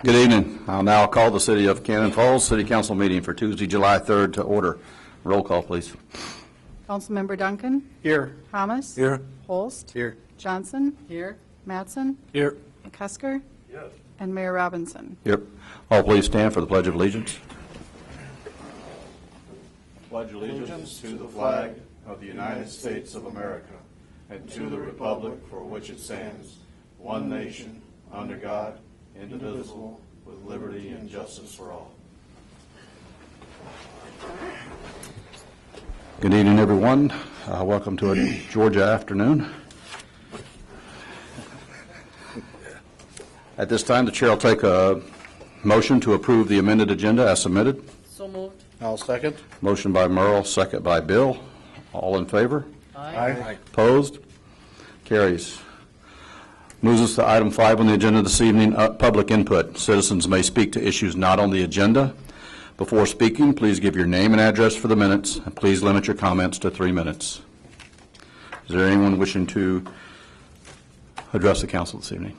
Good evening. I'll now call the City of Cannon Falls City Council meeting for Tuesday, July 3rd to order. Roll call, please. Councilmember Duncan. Here. Thomas. Here. Holst. Here. Johnson. Here. Mattson. Here. McCusker. Yes. And Mayor Robinson. Yep. All please stand for the Pledge of Allegiance. Pledge allegiance to the flag of the United States of America and to the republic for which it stands, one nation, under God, indivisible, with liberty and justice for all. Good evening, everyone. Welcome to a Georgia afternoon. At this time, the chair will take a motion to approve the amended agenda as submitted. So moved. I'll second. Motion by Merle, second by Bill. All in favor? Aye. Opposed? Carries. Moves us to item 5 on the agenda this evening, public input. Citizens may speak to issues not on the agenda. Before speaking, please give your name and address for the minutes, and please limit your comments to 3 minutes. Is there anyone wishing to address the council this evening?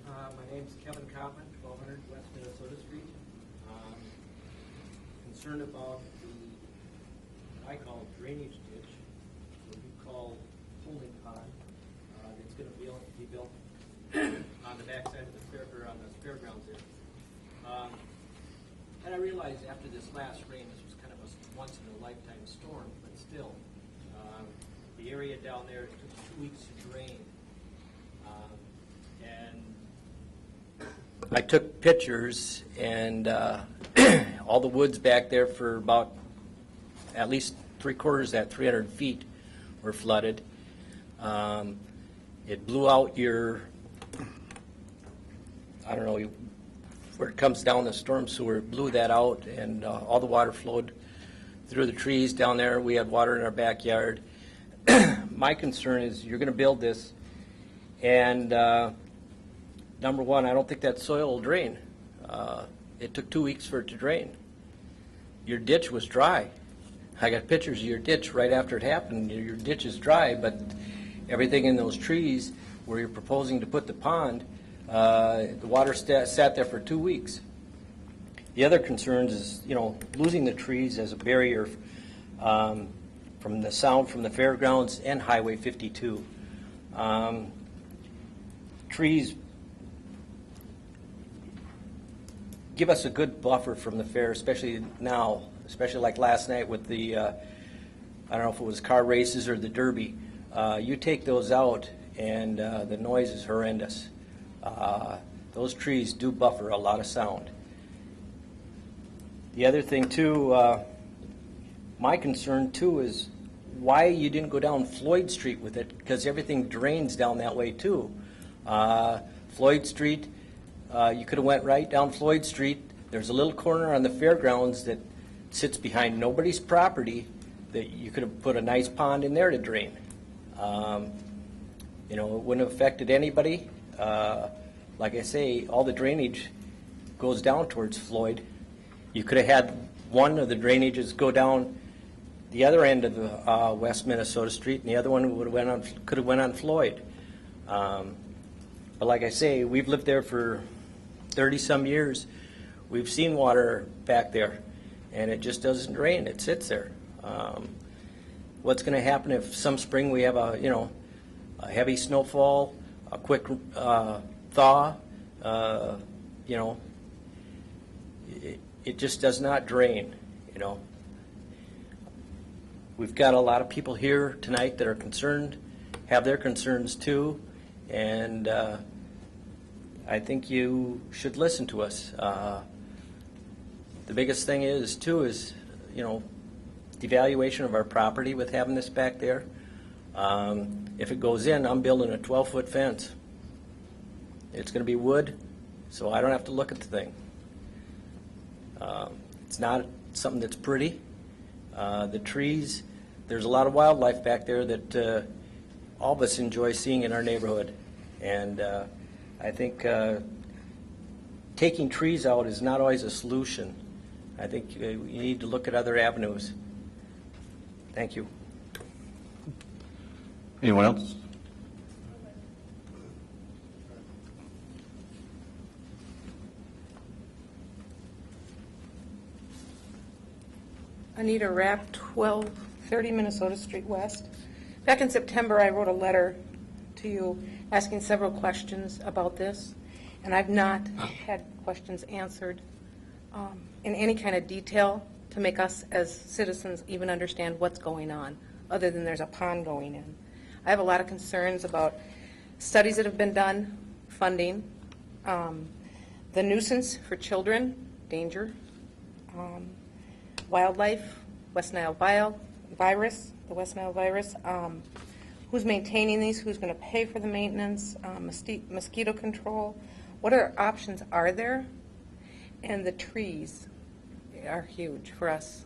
My name's Kevin Kaufman, 1200 West Minnesota Street. Concerned about what I call drainage ditch, what you call holding pond, that's going to be built on the backside of the fair, or on the fairgrounds there. And I realized after this last rain, this was kind of a once in a lifetime storm, but still, the area down there took 2 weeks to drain. And I took pictures, and all the woods back there for about at least 3/4 that 300 feet were flooded. It blew out your, I don't know, where it comes down the storm sewer, it blew that out, and all the water flowed through the trees down there. We had water in our backyard. My concern is you're going to build this, and number one, I don't think that soil will drain. It took 2 weeks for it to drain. Your ditch was dry. I got pictures of your ditch right after it happened. Your ditch is dry, but everything in those trees where you're proposing to put the pond, the water sat there for 2 weeks. The other concerns is, losing the trees as a barrier from the sound from the fairgrounds and Highway 52. Trees give us a good buffer from the fair, especially now, especially like last night with the, I don't know if it was car races or the Derby. You take those out and the noise is horrendous. Those trees do buffer a lot of sound. The other thing too, my concern too is why you didn't go down Floyd Street with it, because everything drains down that way too. Floyd Street, you could have went right down Floyd Street. There's a little corner on the fairgrounds that sits behind nobody's property that you could have put a nice pond in there to drain. It wouldn't have affected anybody. Like I say, all the drainage goes down towards Floyd. You could have had one of the drainages go down the other end of the West Minnesota Street, and the other one could have went on Floyd. But like I say, we've lived there for 30-some years. We've seen water back there, and it just doesn't drain. It sits there. What's going to happen if some spring we have a heavy snowfall, a quick thaw? It just does not drain. We've got a lot of people here tonight that are concerned, have their concerns too, and I think you should listen to us. The biggest thing is devaluation of our property with having this back there. If it goes in, I'm building a 12-foot fence. It's going to be wood, so I don't have to look at the thing. It's not something that's pretty. The trees, there's a lot of wildlife back there that all of us enjoy seeing in our neighborhood. And I think taking trees out is not always a solution. I think you need to look at other avenues. Thank you. Anyone else? Anita Rapp, 1230 Minnesota Street West. Back in September, I wrote a letter to you asking several questions about this, and I've not had questions answered in any kind of detail to make us as citizens even understand what's going on, other than there's a pond going in. I have a lot of concerns about studies that have been done, funding, the nuisance for children, danger, wildlife, West Nile virus, the West Nile virus, who's maintaining these, who's going to pay for the maintenance, mosquito control, what other options are there? And the trees are huge for us,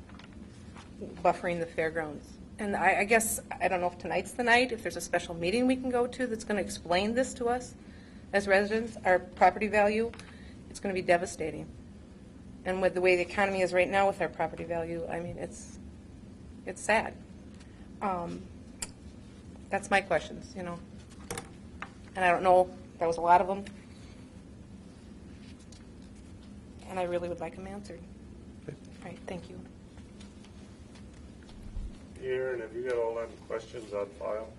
buffering the fairgrounds. And I guess, I don't know if tonight's the night, if there's a special meeting we can go to that's going to explain this to us as residents, our property value, it's going to be devastating. And with the way the economy is right now with our property value, I mean, it's sad. That's my questions, you know. And I don't know, there was a lot of them. And I really would like them answered. All right, thank you. Aaron, have you got all them questions on file?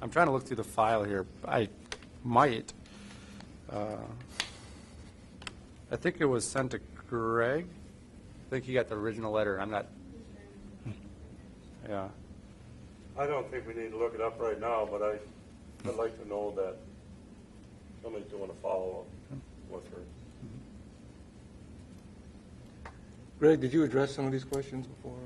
I'm trying to look through the file here. I might. I think it was sent to Greg. I think he got the original letter. I'm not. Yeah. I don't think we need to look it up right now, but I'd like to know that somebody's doing a follow-up with her. Greg, did you address some of these questions before?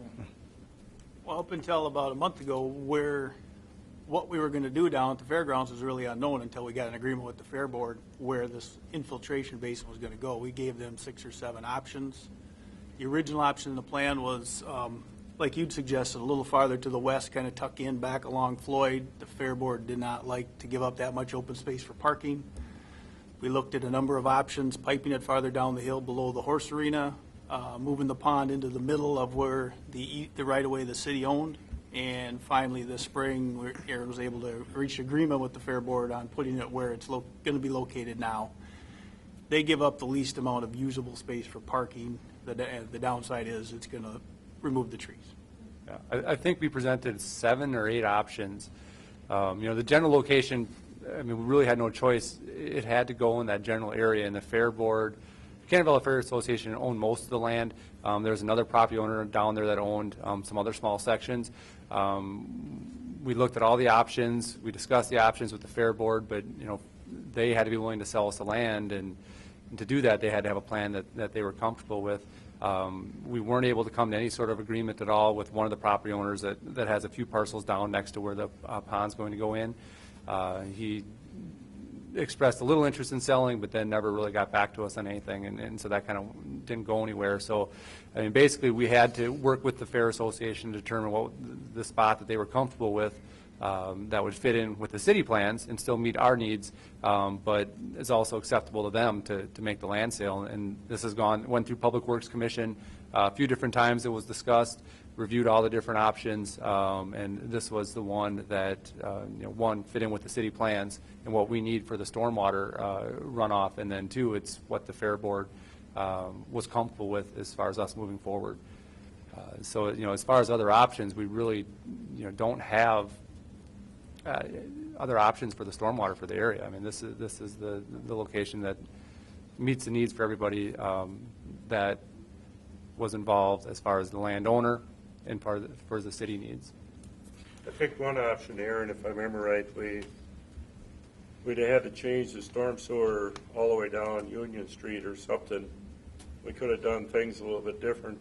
Well, up until about a month ago, what we were going to do down at the fairgrounds was really unknown until we got an agreement with the fair board where this infiltration basin was going to go. We gave them 6 or 7 options. The original option in the plan was, like you'd suggested, a little farther to the west, kind of tuck in back along Floyd. The fair board did not like to give up that much open space for parking. We looked at a number of options, piping it farther down the hill below the horse arena, moving the pond into the middle of where the right-of-way the city owned. And finally, this spring, Aaron was able to reach agreement with the fair board on putting it where it's going to be located now. They give up the least amount of usable space for parking. The downside is it's going to remove the trees. Yeah. I think we presented 7 or 8 options. The general location, I mean, we really had no choice. It had to go in that general area, and the fair board, Canterville Fair Association owned most of the land. There was another property owner down there that owned some other small sections. We looked at all the options. We discussed the options with the fair board, but they had to be willing to sell us the land, and to do that, they had to have a plan that they were comfortable with. We weren't able to come to any sort of agreement at all with one of the property owners that has a few parcels down next to where the pond's going to go in. He expressed a little interest in selling, but then never really got back to us on anything, and so that kind of didn't go anywhere. So, I mean, basically, we had to work with the Fair Association to determine what the spot that they were comfortable with that would fit in with the city plans and still meet our needs, but is also acceptable to them to make the land sale. And this went through Public Works Commission a few different times. It was discussed, reviewed all the different options, and this was the one that one, fit in with the city plans and what we need for the stormwater runoff, and then 2, it's what the fair board was comfortable with as far as us moving forward. So as far as other options, we really don't have other options for the stormwater for the area. I mean, this is the location that meets the needs for everybody that was involved as far as the landowner and for the city needs. I think one option, Aaron, if I remember right, we'd have had to change the storm sewer all the way down Union Street or something. We could have done things a little bit different.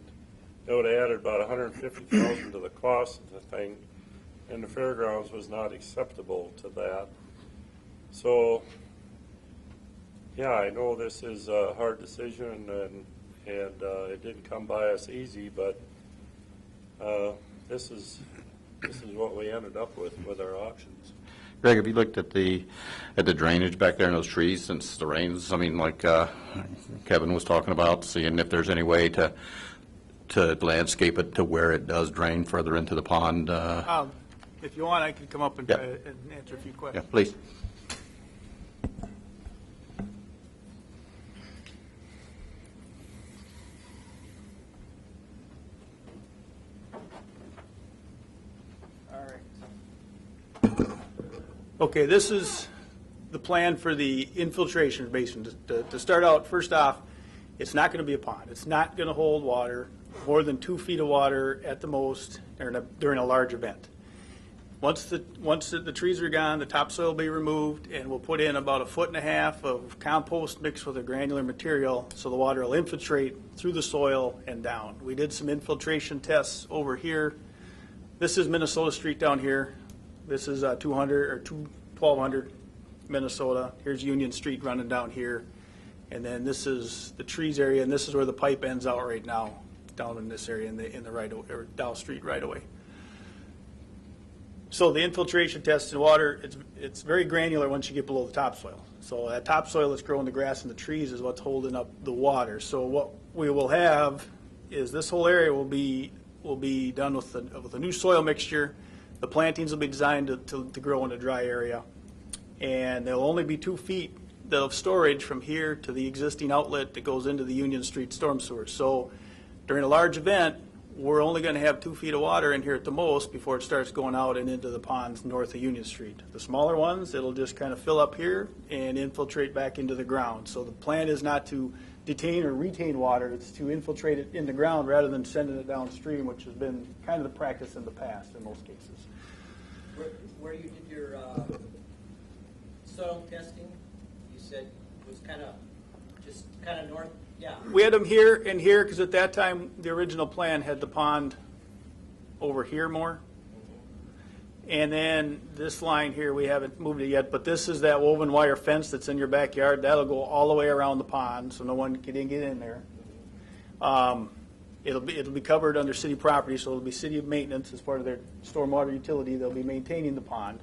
That would have added about $150,000 to the cost of the thing, and the fairgrounds was not acceptable to that. So, yeah, I know this is a hard decision, and it didn't come by us easy, but this is what we ended up with our options. Greg, have you looked at the drainage back there in those trees since the rains? I mean, like Kevin was talking about, seeing if there's any way to landscape it to where it does drain further into the pond. If you want, I can come up and Yeah. try and answer a few Yeah, questions. please. Okay, this is the plan for the infiltration basin. To start out, first off, it's not going to be a pond. It's not going to hold water, more than 2 feet of water at the most during a large event. Once the trees are gone, the topsoil will be removed, and we'll put in about 1.5 feet of compost mixed with a granular material, so the water will infiltrate through the soil and down. We did some infiltration tests over here. This is Minnesota Street down here. This is 1200 Minnesota. Here's Union Street running down here. And then this is the trees area, and this is where the pipe ends out right now, down in this area in the right or Dow Street right away. So the infiltration test in water, it's very granular once you get below the topsoil. So that topsoil that's growing the grass and the trees is what's holding up the water. So what we will have is this whole area will be done with a new soil mixture. The plantings will be designed to grow in a dry area, and there'll only be 2 feet of storage from here to the existing outlet that goes into the Union Street storm sewer. So during a large event, we're only going to have 2 feet of water in here at the most before it starts going out and into the ponds north of Union Street. The smaller ones, it'll just kind of fill up here and infiltrate back into the ground. So the plan is not to detain or retain water, it's to infiltrate it in the ground rather than sending it downstream, which has been kind of the practice in the past in most cases. Where you did your soil testing, you said was kind of north, yeah. We had them here and here because at that time, the original plan had the pond over here more. And then this line here, we haven't moved it yet, but this is that woven wire fence that's in your backyard. That'll go all the way around the pond, so no one can get in there. It'll be covered under city property, so it'll be city maintenance as part of their stormwater utility. They'll be maintaining the pond.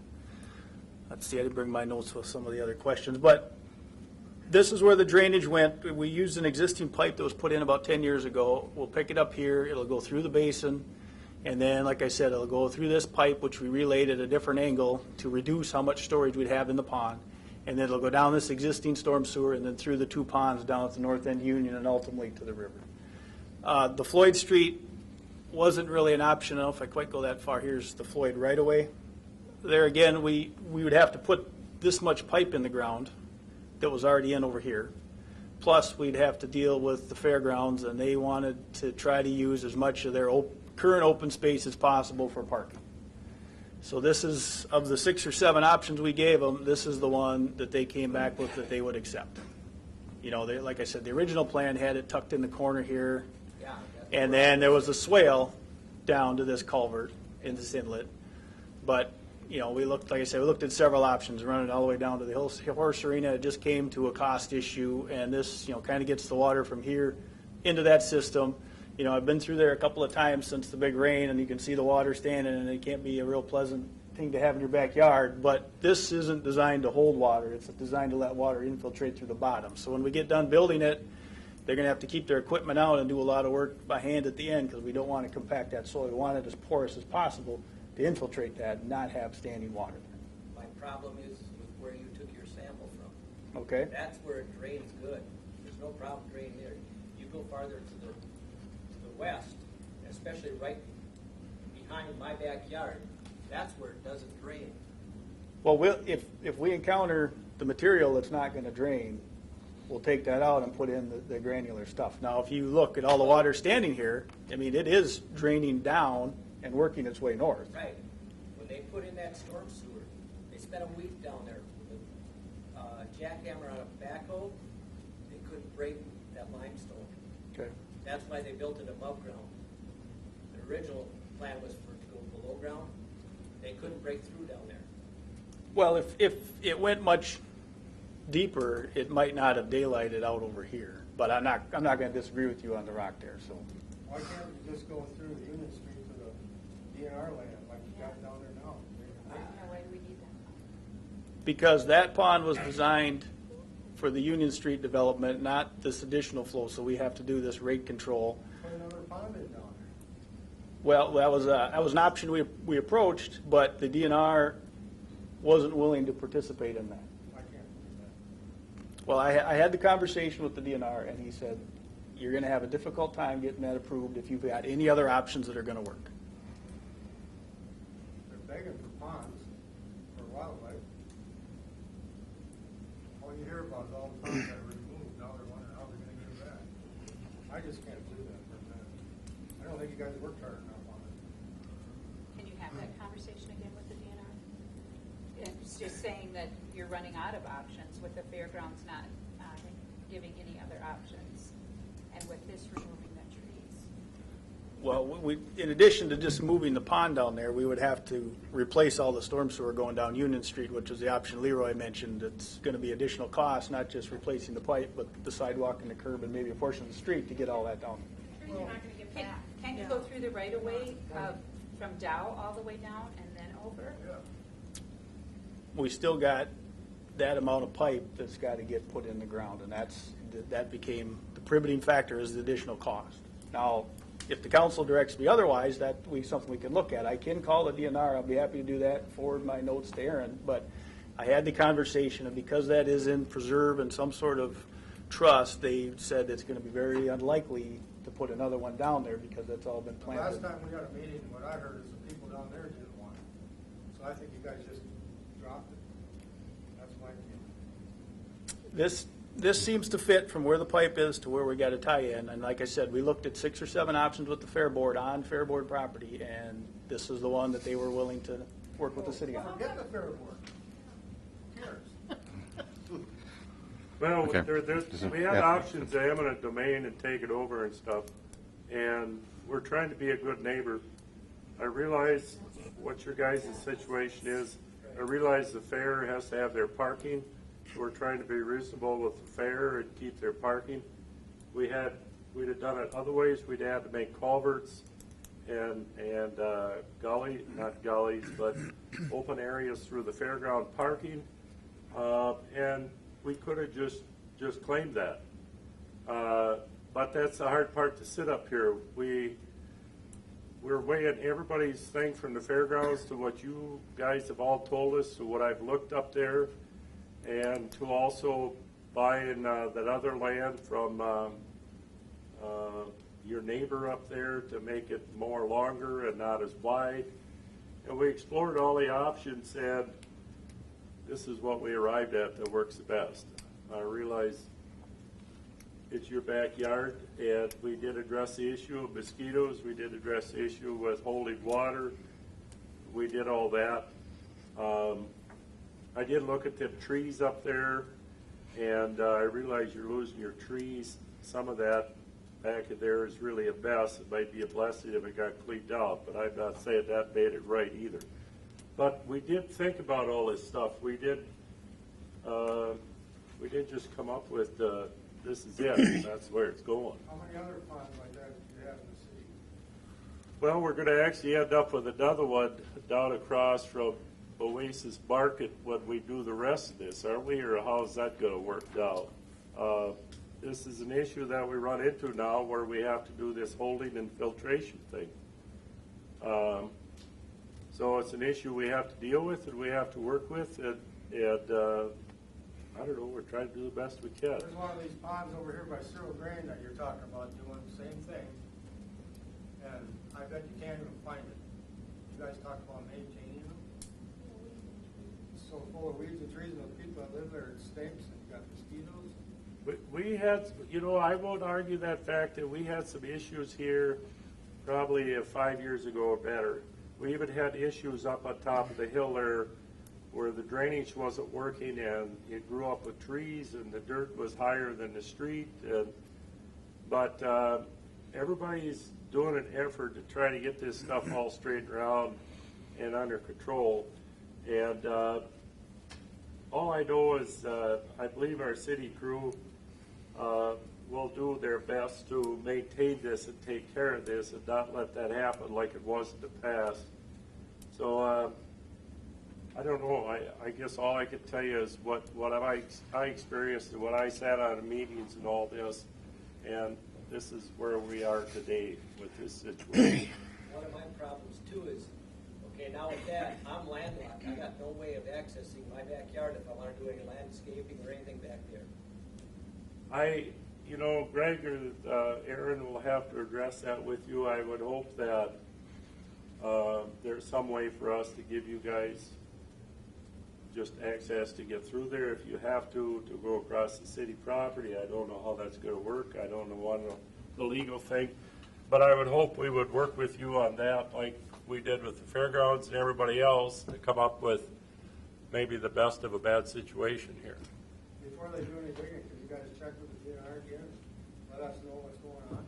Let's see, I didn't bring my notes with some of the other questions, but this is where the drainage went. We used an existing pipe that was put in about 10 years ago. We'll pick it up here. It'll go through the basin. And then, like I said, it'll go through this pipe, which we relayed at a different angle to reduce how much storage we'd have in the pond. And then it'll go down this existing storm sewer and then through the 2 ponds down at the north end Union and ultimately to the river. The Floyd Street wasn't really an option. I don't know if I quite go that far. Here's the Floyd right away. There again, we would have to put this much pipe in the ground that was already in over here. Plus, we'd have to deal with the fairgrounds, and they wanted to try to use as much of their current open space as possible for parking. So this is, of the 6 or 7 options we gave them, this is the one that they came back with that they would accept. You know, like I said, the original plan had it tucked in the corner here, and then there was a swale down to this culvert in this inlet. But, you know, we looked, like I said, we looked at several options, running all the way down to the horse arena. It just came to a cost issue, and this, you know, kind of gets the water from here into that system. You know, I've been through there a couple of times since the big rain, and you can see the water standing, and it can't be a real pleasant thing to have in your backyard. But this isn't designed to hold water. It's designed to let water infiltrate through the bottom. So when we get done building it, they're going to have to keep their equipment out and do a lot of work by hand at the end because we don't want to compact that soil. We want it as porous as possible to infiltrate that and not have standing water. My problem is with where you took your sample from. Okay? That's where it drains good. There's no problem draining there. You go farther to the west, especially right behind my backyard, that's where it doesn't drain. Well, if we encounter the material that's not going to drain, we'll take that out and put in the granular stuff. Now, if you look at all the water standing here, I mean, it is draining down and working its way north. Right. When they put in that storm sewer, they spent a week down there with a jackhammer on a backhoe. They couldn't break that limestone. Okay. That's why they built it above ground. The original plan was for it to go below ground. They couldn't break through down there. Well, if it went much deeper, it might not have daylighted out over here. But I'm not going to disagree with you on the rock there. So Why can't we just go through the Union Street to the DNR land like you got down there now? Because that pond was designed for the Union Street development, not this additional flow, so we have to do this rate control. Put another pond in down there. Well, that was an option we approached, but the DNR wasn't willing to participate in that. I can't do that. Well, I had the conversation with the DNR, and he said, you're going to have a difficult time getting that approved if you've got any other options that are going to work. They're begging for ponds for wildlife. All you hear about is all the ponds that are removed, now they're wondering how they're gonna get it back. I just can't do that for a minute. I don't think you guys worked hard enough on it. Can you have that conversation again with the DNR? It's just saying that you're running out of options with the fairgrounds not giving any other options, and with this removing the trees. Well, in addition to just moving the pond down there, we would have to replace all the storm sewer going down Union Street, which is the option Leroy mentioned. It's going to be additional cost, not just replacing the pipe, but the sidewalk and the curb and maybe a portion of the street to get all that down. Trees you're not going to get back. Can you go through the right of way from Dow all the way down and then over? We still got that amount of pipe that's got to get put in the ground, and that became the prohibiting factor is the additional cost. Now, if the council directs me otherwise, that will be something we can look at. I can call the DNR. I'll be happy to do that and forward my notes to Aaron. But I had the conversation, and because that is in preserve and some sort of trust, they said it's going to be very unlikely to put another one down there because that's all been The planted. last time we got a meeting, what I heard is the people down there didn't want it. So I think you guys just dropped it. That's my opinion. This seems to fit from where the pipe is to where we got to tie in. And like I said, we looked at 6 or 7 options with the Fair Board on Fair Board property, and this is the one that they were willing to work with the city on. Forget the fair board. Who cares? Well, Okay. we had options, the eminent domain and take it over and stuff, and we're trying to be a good neighbor. I realize what your guys' situation is. I realize the fair has to have their parking. We're trying to be reasonable with the fair and keep their parking. We'd have done it other ways. We'd have to make culverts and not gullies, but open areas through the fairground parking. And we could have just claimed that. But that's the hard part to sit up here. We're weighing everybody's thing from the fairgrounds to what you guys have all told us, to what I've looked up there, and to also buying that other land from your neighbor up there to make it more longer and not as wide. And we explored all the options, and this is what we arrived at that works the best. I realize it's your backyard, and we did address the issue of mosquitoes. We did address the issue with holding water. We did all that. I did look at the trees up there, and I realize you're losing your trees. Some of that back in there is really a mess. It might be a blessing if it got cleaned out, but I'm not saying that made it right either. But we did think about all this stuff. We did just come up with this is it. That's where it's going. How many other ponds like that do you have in the city? Well, we're going to actually end up with another one down across from Oasis Market when we do the rest of this, aren't we? Or how's that going to work out? This is an issue that we run into now where we have to do this holding and filtration thing. So it's an issue we have to deal with and we have to work with, and I don't know, we're trying to do the best we can. There's one of these ponds over here by Cyril Grain that you're talking about doing the same thing. And I bet you can't even find it. You guys talk about maintaining them. It's so full of weeds and trees, and the people that live there, it stinks, and you got mosquitoes. We had, I won't argue that fact that we had some issues here probably 5 years ago or better. We even had issues up on top of the hill there where the drainage wasn't working and it grew up with trees and the dirt was higher than the street. But everybody's doing an effort to try to get this stuff all straightened around and under control. And all I know is I believe our city crew will do their best to maintain this and take care of this and not let that happen like it was in the past. So I don't know, I guess all I could tell you is what I experienced and what I sat out of meetings and all this, and this is where we are today with this situation. One of my problems too is, okay, now with that, I'm landlocked. I got no way of accessing my backyard if I want to do any landscaping or anything back there. Greg or Aaron will have to address that with you. I would hope that there's some way for us to give you guys just access to get through there if you have to go across the city property. I don't know how that's going to work. I don't know the legal thing. But I would hope we would work with you on that like we did with the fairgrounds and everybody else to come up with maybe the best of a bad situation here. Before they do any digging, can you guys check with the DNR again? Let us know what's going on.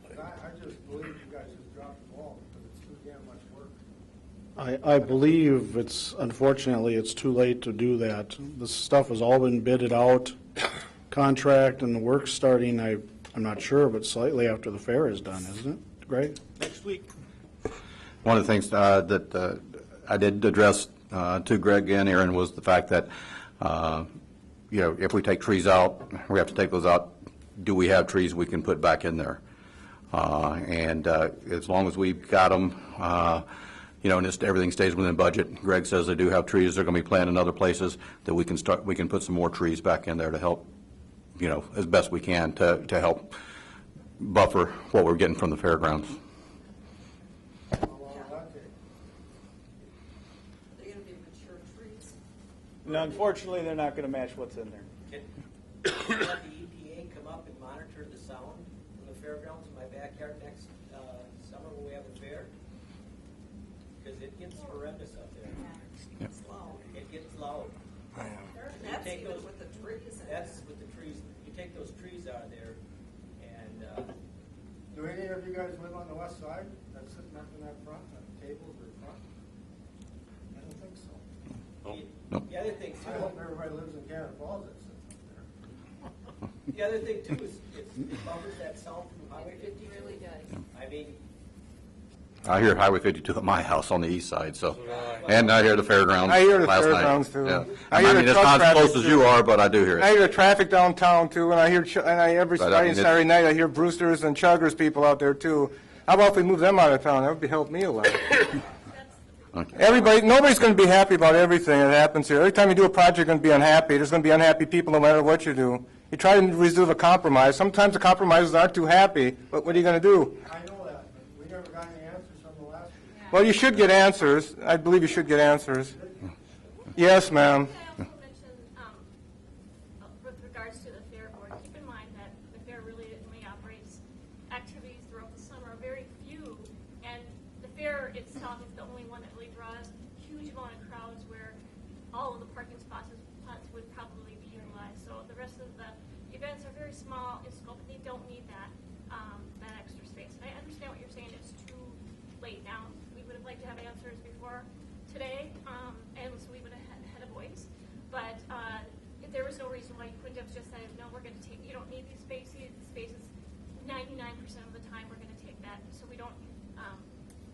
'Cause I just believe you guys just dropped the ball because it's too damn much work. I believe unfortunately, it's too late to do that. This stuff has all been bidded out, contract, and the work's starting, I'm not sure, but slightly after the fair is done, isn't it, Greg? Next week. One of the things that I did address to Greg and Aaron was the fact that, if we take trees out, we have to take those out. Do we have trees we can put back in there? And as long as we've got them, and everything stays within budget. Greg says they do have trees they're going to be planted in other places that we can put some more trees back in there to help, as best we can to help buffer what we're getting from the fairgrounds. How long will that take? They're going to be mature trees. And unfortunately, they're not going to match what's in there. Can have the EPA come up and monitor the sound from the fairgrounds in my backyard next summer when we have the fair? Because it gets horrendous up there. Yeah. It's loud. It gets loud. That's take even those- with the trees. That's with the trees. You take those trees out of there, and Do any of you guys live on the west side? That's sitting up in that front, the tables are front? I don't think so. the other thing I hope too. everybody lives in Canada Falls that sits up there. The other thing too is it buffers that sound from Highway 50. It really does. I mean, I hear Highway 52 at my house on the east side, so, and I hear the fairgrounds I hear the last night. fairgrounds, too. Yeah. I hear the it's truck not as close traffic, as too. you are, but I do hear I it. hear the traffic downtown too, and I hear, every But, I Friday mean, and it's- Saturday night, I hear Brewster's and Chuggers people out there too. How about if we move them out of town? That would help me a lot. Okay. Nobody's going to be happy about everything that happens here. Every time you do a project, you're going to be unhappy. There's going to be unhappy people no matter what you do. You try to resolve a compromise. Sometimes the compromises aren't too happy, but what are you going to do? I know that, but we never got any answers from the last one. Well, you should get answers. I believe you should get answers. Yes, ma'am. I also mentioned, with regards to the fair board, keep in mind that the fair really only operates activities throughout the summer, very few, and the fair itself is the only one that really draws huge amount of crowds where all of the parking spots would probably be utilized. So the rest of the events are very small in scope, and they don't need that extra space. And I understand what you're saying, it's too late now. We would have liked to have answers before today, and so we would have had a voice. But there was no reason why you couldn't have just said, no, we're going to take, you don't need these spaces. The spaces, 99% of the time, we're going to take that, so we don't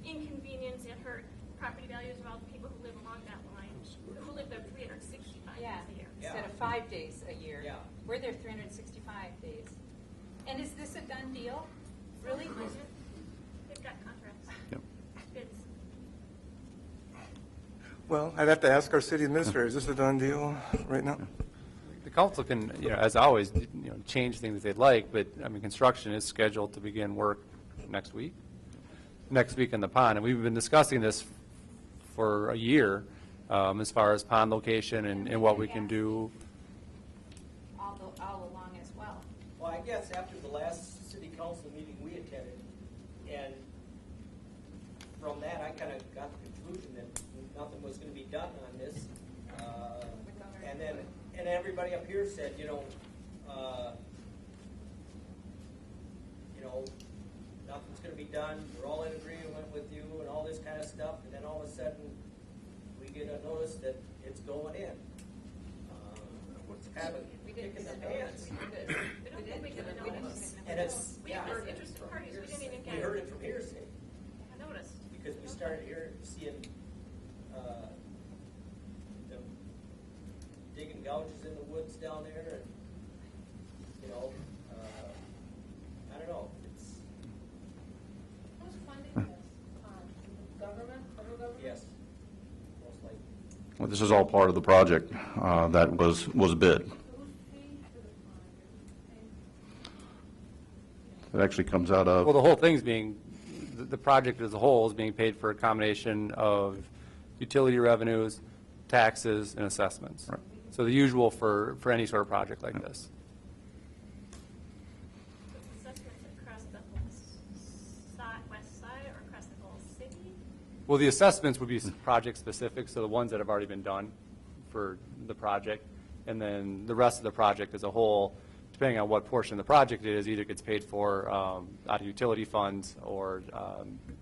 inconvenience and hurt property values of all the people who live along that line, who live there 365 days a year. Instead of 5 days a year. Yeah. We're there 365 days. And is this a done deal? Really? They've got contracts. Yep. Bids. Well, I'd have to ask our city administrator, is this a done deal right now? The council can, as always, change things they'd like, but, construction is scheduled to begin work next week in the pond. And we've been discussing this for a year, as far as pond location and what we can do. All along as well. well, I guess after the last city council meeting we attended, and from that, I kind of got the conclusion that nothing was going to be done on this. And everybody up here said, nothing's going to be done. We're all in agreement with you and all this kind of stuff. And then all of a sudden, we get a notice that it's going in. It's kind of a kick in the pants. We didn't make a notice. And it's, We heard interested parties, we didn't even we get heard it from hearsay. a notice. Because we started seeing down there and, you know, I don't know, it's. Who's funding this? Government, federal government? Yes, most likely. Well, this is all part of the project that was bid. It actually comes out Well, of, the whole thing's being, the project as a whole is being paid for a combination of utility revenues, taxes, and assessments. Right. So the usual for any sort of project like this. Assessments across the whole west side or across the whole city? Well, the assessments would be project-specific, so the ones that have already been done for the project. And then the rest of the project as a whole, depending on what portion of the project it is, either gets paid for out of utility funds or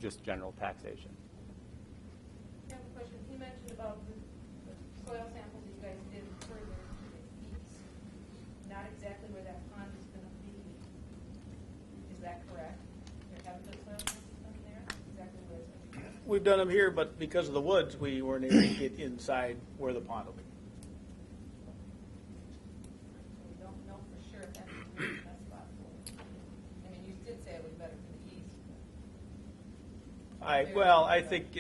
just general taxation. I have a question. He mentioned about the soil samples that you guys did further to the east. Not exactly where that pond is going to be. Is that correct? There haven't been soil samples done there? Exactly where it's going to be? We've done them here, but because of the woods, we weren't able to get inside where the pond will be. We don't know for sure if that's the best spot for it. I mean, you did say it was better for the east. I think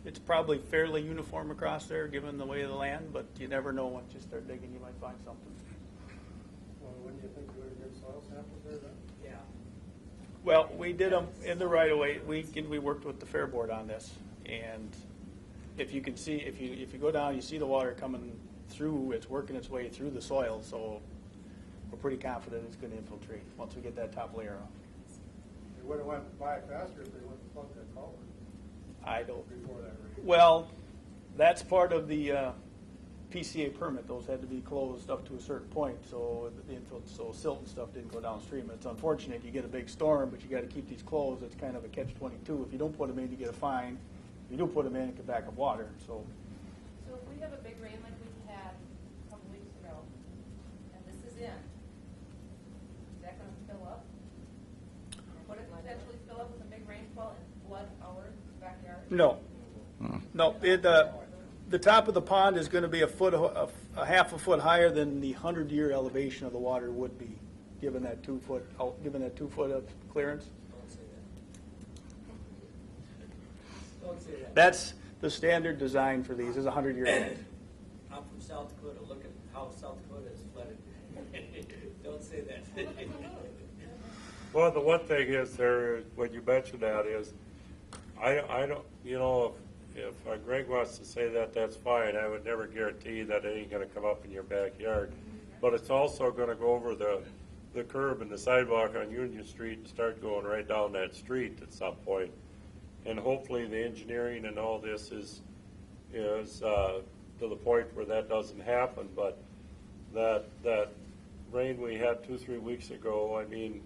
it's probably fairly uniform across there, given the way of the land, but you never know. Once you start digging, you might find something. Well, when do you think you would get soil samples there then? Yeah. Well, we did them in the right of way. We worked with the Fair Board on this, and if you can see, if you go down, you see the water coming through. It's working its way through the soil, so we're pretty confident it's going to infiltrate once we get that top layer off. They would have went by it faster if they wouldn't have plugged that culvert I don't. before that rain. Well, that's part of the PCA permit. Those had to be closed up to a certain point, so so silt and stuff didn't go downstream. It's unfortunate. You get a big storm, but you got to keep these closed. It's kind of a catch-22. If you don't put them in, you get a fine. If you do put them in, it can back up water. So So if we have a big rain like we had a couple weeks ago, and this is in, is that going to fill up? Would it potentially fill up with a big rainfall and flood our backyard? no, no. The top of the pond is going to be a half a foot higher than the 100-year elevation of the water would be, given that 2 foot of clearance. Don't say that. Don't say that. That's the standard design for these. Is a 100-year event. I'm from South Dakota. Look at how South Dakota is flooded. Don't say that. Well, the one thing is there, when you mention that is, I don't, you know, if Greg wants to say that, that's fine. I would never guarantee that it ain't gonna come up in your backyard. But it's also gonna go over the curb and the sidewalk on Union Street and start going right down that street at some point. And hopefully the engineering and all this is to the point where that doesn't happen. But that rain we had 2-3 weeks ago, I mean,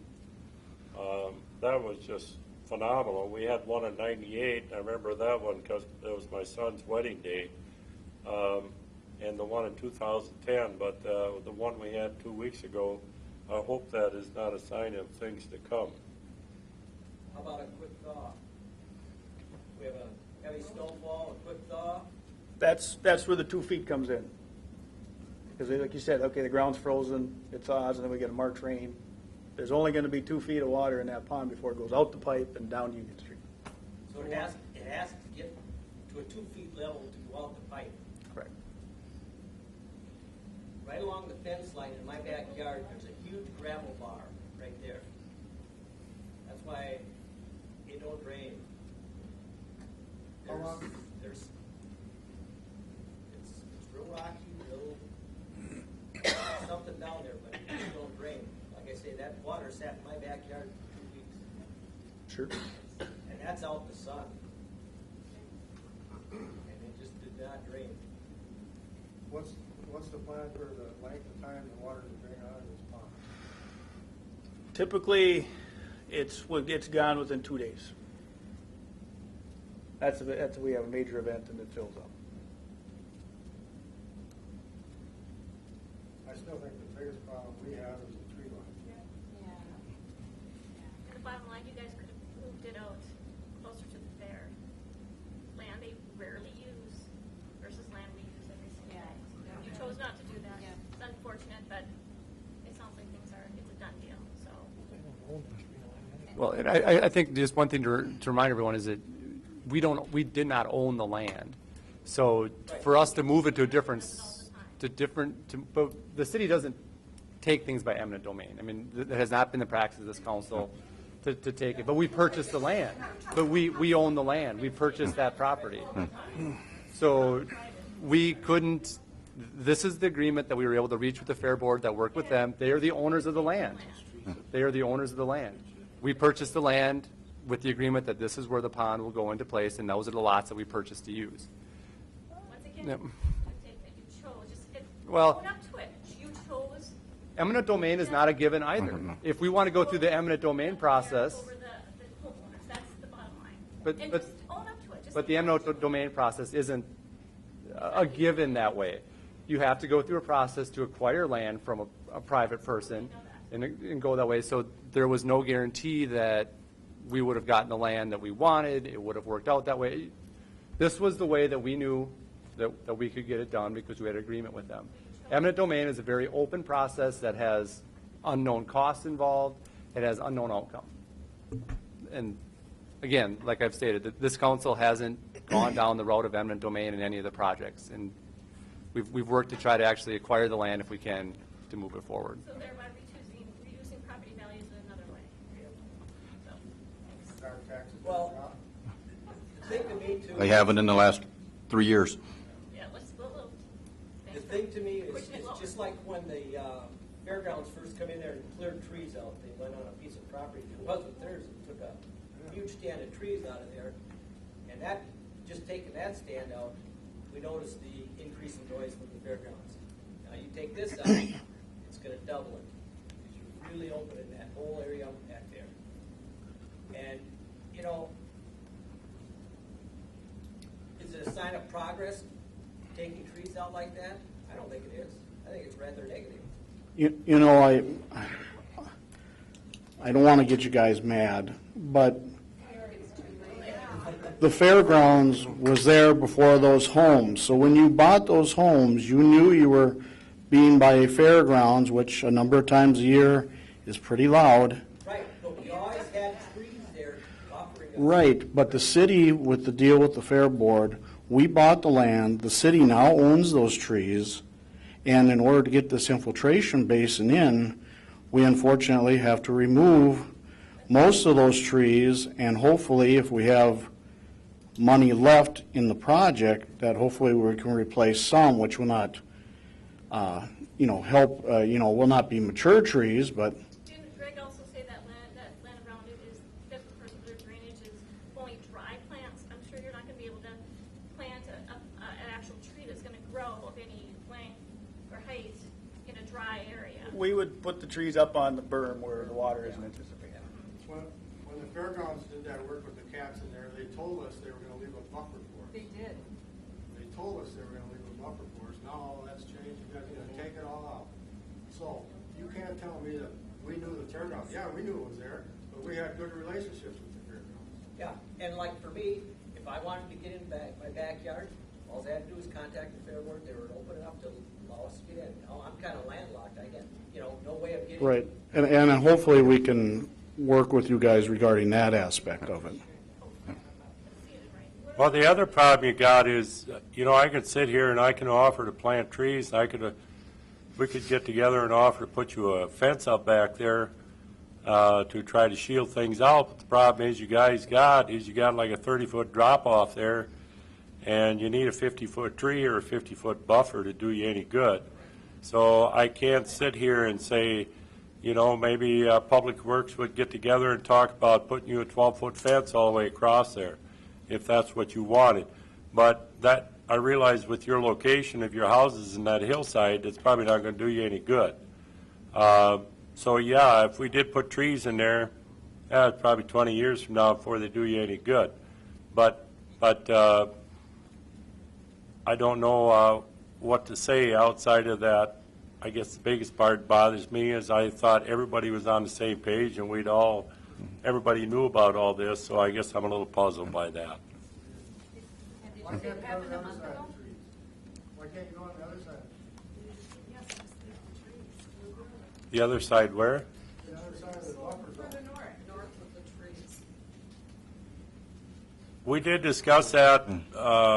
that was just phenomenal. We had one in '98. I remember that one because it was my son's wedding day, and the one in 2010. But the one we had 2 weeks ago, I hope that is not a sign of things to come. How about a quick thaw? We have a heavy snowfall, a quick thaw. That's where the 2 feet comes in. Because like you said, okay, the ground's frozen, it thaws, and then we get a March rain. There's only going to be 2 feet of water in that pond before it goes out the pipe and down Union Street. So it has to get to a 2 feet level to go out the pipe. Correct. Right along the fence line in my backyard, there's a huge gravel bar right there. That's why it don't drain. How long? It's real rocky, real something down there, but it don't drain. Like I say, that water sat in my backyard for 2 weeks. Sure. And that's out in the sun. And it just did not drain. What's the plan for the length of time the water to drain out of this pond? Typically, it's gone within 2 days. That's we have a major event and it fills up. I still think the biggest problem we have is the tree line. And the bottom line, you guys could have moved it out closer to the fair. Land they rarely use versus land we use every single day. You chose not to do that. It's unfortunate, but Well, and I think just one thing to remind everyone is that we did not own the land. So for us to move it to a different, but the city doesn't take things by eminent domain. I mean, that has not been the practice of this council to take it. But we purchased the land. But we own the land. We purchased that property. So we couldn't, this is the agreement that we were able to reach with the Fair Board that worked with them. They are the owners of the land. They are the owners of the land. We purchased the land with the agreement that this is where the pond will go into place, and those are the lots that we purchased to use. Once again, Yep. I think that you chose, Well- own up to it. You chose Eminent domain is not a given either. If we want to go through the eminent domain process, over the homeowners. That's the bottom line. But- And but- just own up to it. Just but the eminent domain process isn't a given that way. You have to go through a process to acquire land from a private person and go that way. So there was no guarantee that we would have gotten the land that we wanted. It would have worked out that way. This was the way that we knew that we could get it done because we had an agreement with them. Eminent domain is a very open process that has unknown costs involved. It has unknown outcome. And again, like I've stated, this council hasn't gone down the road of eminent domain in any of the projects. And we've worked to try to actually acquire the land if we can to move it forward. so thereby reducing property values in another way. So, Our taxes Well- went up. The thing to me too. They haven't in the last 3 years. yeah, we'll The thing to me is, Pushing it it's lower. just like when the fairgrounds first come in there and cleared trees out. They went on a piece of property, it wasn't theirs, and took a huge stand of trees out of there. And that, just taking that stand out, we noticed the increase in noise from the fairgrounds. Now you take this out, it's gonna double it. Because you're really opening that whole area up back there. And, you know, is it a sign of progress, taking trees out like that? I don't think it is. I think it's rather negative. You know, I don't want to get you guys mad, but the fairgrounds was there before those homes. So when you bought those homes, you knew you were being by a fairgrounds, which a number of times a year is pretty loud. Right, but we always had trees there buffering us. Right, but the city, with the deal with the Fair Board, we bought the land, the city now owns those trees, and in order to get this infiltration basin in, we unfortunately have to remove most of those trees, and hopefully, if we have money left in the project, that hopefully we can replace some, which will not, help, will not be mature trees, but Didn't Greg also say that land around it is fit for their drainage is only dry plants? I'm sure you're not gonna be able to plant an actual tree that's gonna grow of any length or height in a dry area. We would put the trees up on the berm where the water isn't anticipated. When the fairgrounds did that work with the cats in there, they told us they were gonna leave a buffer for us. They did. They told us they were gonna leave a buffer for us. Now all that's changed. You guys are gonna take it all out. So you can't tell me that we knew the fairgrounds. Yeah, we knew it was there, but we had good relationships with the fairgrounds. Yeah, and like for me, if I wanted to get in my backyard, all I had to do was contact the fair board. They were open enough to allow us to get in. Now, I'm kind of landlocked. I get, no way of getting. right. And hopefully we can work with you guys regarding that aspect of it. Well, the other problem you got is, I could sit here and I can offer to plant trees. We could get together and offer to put you a fence up back there to try to shield things out. But the problem is you got like a 30-foot drop off there, and you need a 50-foot tree or a 50-foot buffer to do you any good. So I can't sit here and say, maybe Public Works would get together and talk about putting you a 12-foot fence all the way across there, if that's what you wanted. But that, I realize with your location of your houses in that hillside, it's probably not going to do you any good. So yeah, if we did put trees in there, it's probably 20 years from now before they do you any good. But I don't know what to say outside of that. I guess the biggest part bothers me is I thought everybody was on the same page and everybody knew about all this, so I guess I'm a little puzzled by that. Why can't you go on the other side of the trees? Why can't you go on the other side? The other side where? The other side of the buffer zone. We did discuss that,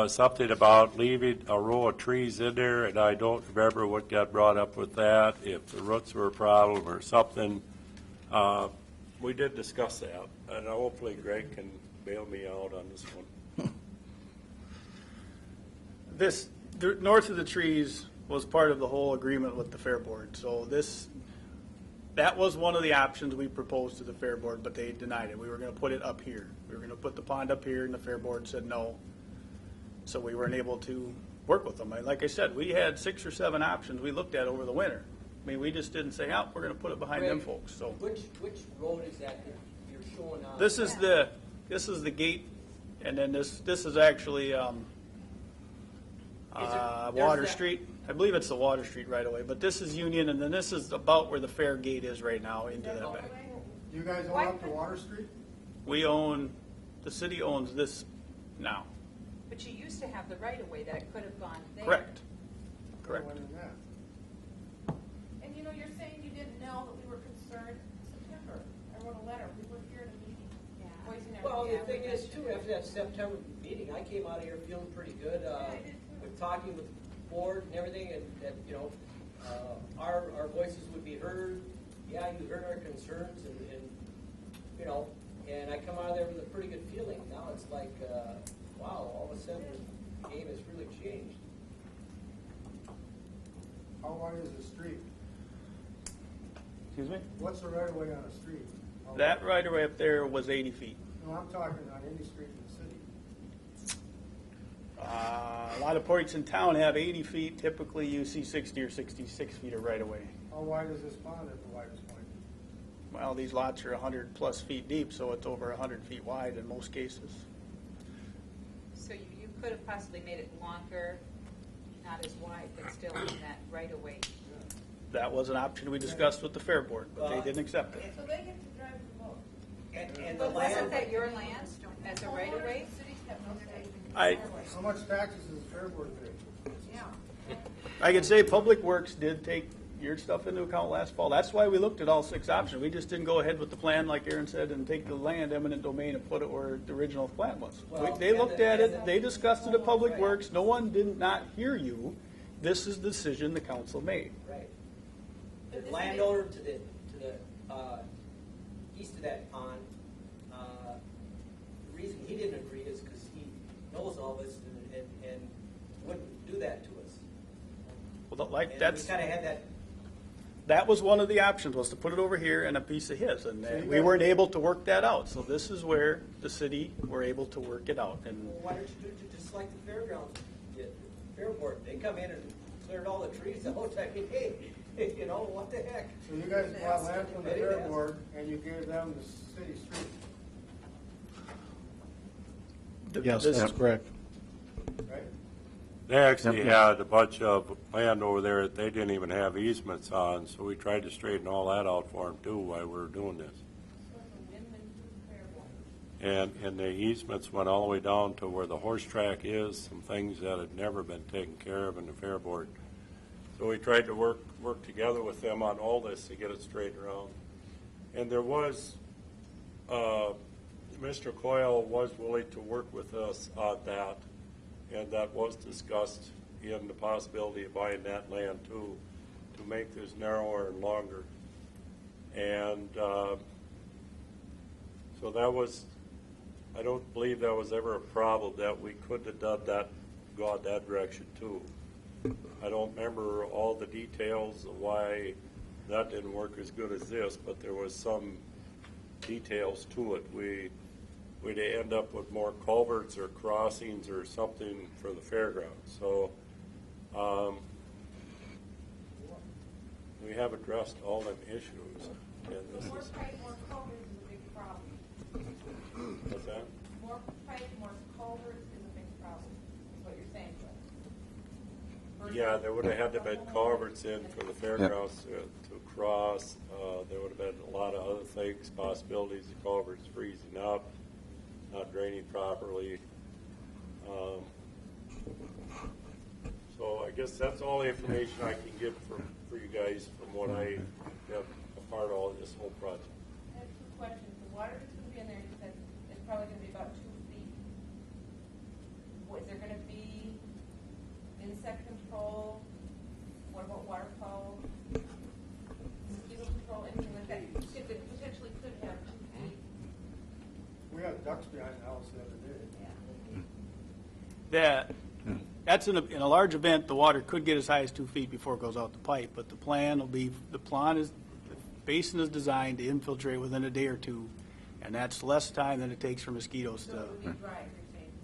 something about leaving a row of trees in there, and I don't remember what got brought up with that, if the roots were a problem or something. We did discuss that, and hopefully Greg can bail me out on this one. This, north of the trees was part of the whole agreement with the Fair Board. So that was one of the options we proposed to the Fair Board, but they denied it. We were going to put it up here. We were going to put the pond up here, and the Fair Board said no. So we weren't able to work with them. Like I said, we had 6 or 7 options we looked at over the winter. I mean, we just didn't say, oh, we're going to put it behind them folks. So Which road is that you're showing on? this is the gate, and then this is actually Water that- Street. I believe it's the Water Street right away, but this is Union, and then this is about where the fair gate is right now into that back. You guys own up to Water Street? The city owns this now. But you used to have the right-of-way that could have gone there. Correct. Correct. When is that? And you know, you're saying you didn't know that we were concerned. September, I wrote a letter, we were here in a meeting, voicing our. Well, the Yeah, thing we is mentioned too, it. after that September meeting, I came out of here feeling pretty good. I did too. With talking with the board and everything, and that, you know, our voices would be heard. Yeah, you heard our concerns and, you know, and I come out of there with a pretty good feeling. Now it's like, wow, all of a sudden the game has really changed. How wide is the street? Excuse me? What's the right of way on a street? How That wide? right away up there was 80 feet. No, I'm talking on any street in the city. A lot of points in town have 80 feet. Typically, you see 60 or 66 feet of right away. How wide is this pond at the widest point? Well, these lots are 100 plus feet deep, so it's over 100 feet wide in most cases. So you could have possibly made it longer, not as wide, but still in that right-of-way. That was an option we discussed with the Fair Board, but they didn't accept it. So they get to drive the boat. And the But wasn't land, that your land as a right-of-way? Cities have no say. How much taxes does the Fair Board pay? Yeah. I could say Public Works did take your stuff into account last fall. That's why we looked at all 6 options. We just didn't go ahead with the plan, like Aaron said, and take the land eminent domain and put it where the original plan was. Well, They looked at it, and they discussed it at Public Works. No one did not hear you. This is the decision the council made. right. The landowner to the east of that pond, the reason he didn't agree is because he knows all this and wouldn't do that to us. Well, like, And that's, we kind of had that. that was one of the options, was to put it over here and a piece of his, and we weren't able to work that out. So this is where the city were able to work it out. And Well, why don't you do it just like the fairgrounds did? Fair board, they come in and cleared all the trees out. I mean, hey, you know, what the heck? So you guys bought land from the Fair Board and you gave them the city street, Yes, this- that's correct. right? They actually had a bunch of land over there that they didn't even have easements on, so we tried to straighten all that out for them too while we were doing this. And the easements went all the way down to where the horse track is, some things that had never been taken care of in the Fair Board. So we tried to work together with them on all this to get it straightened around. And there was, Mr. Coyle was willing to work with us on that, and that was discussed in the possibility of buying that land too, to make this narrower and longer. And so that was, I don't believe that was ever a problem, that we could have done that, gone that direction too. I don't remember all the details of why that didn't work as good as this, but there was some details to it. We'd end up with more culverts or crossings or something for the fairgrounds. So we have addressed all them issues, and this More is, pipe, more culverts is a big problem. what's that? More pipe, more culverts is a big problem, is what you're saying, Joe. Yeah, there would have had to have been culverts in for the fairgrounds to cross. There would have been a lot of other things, possibilities of culverts freezing up, not draining properly. So I guess that's all the information I can give for you guys from what I have a part of this whole project. I have 2 questions. The water that's going to be in there, you said it's probably going to be about 2 feet. trucks behind the house the other day. That's in a large event, the water could get as high as 2 feet before it goes out the pipe, but the plan is, the basin is designed to infiltrate within a day or two, and that's less time than it takes for mosquitoes to.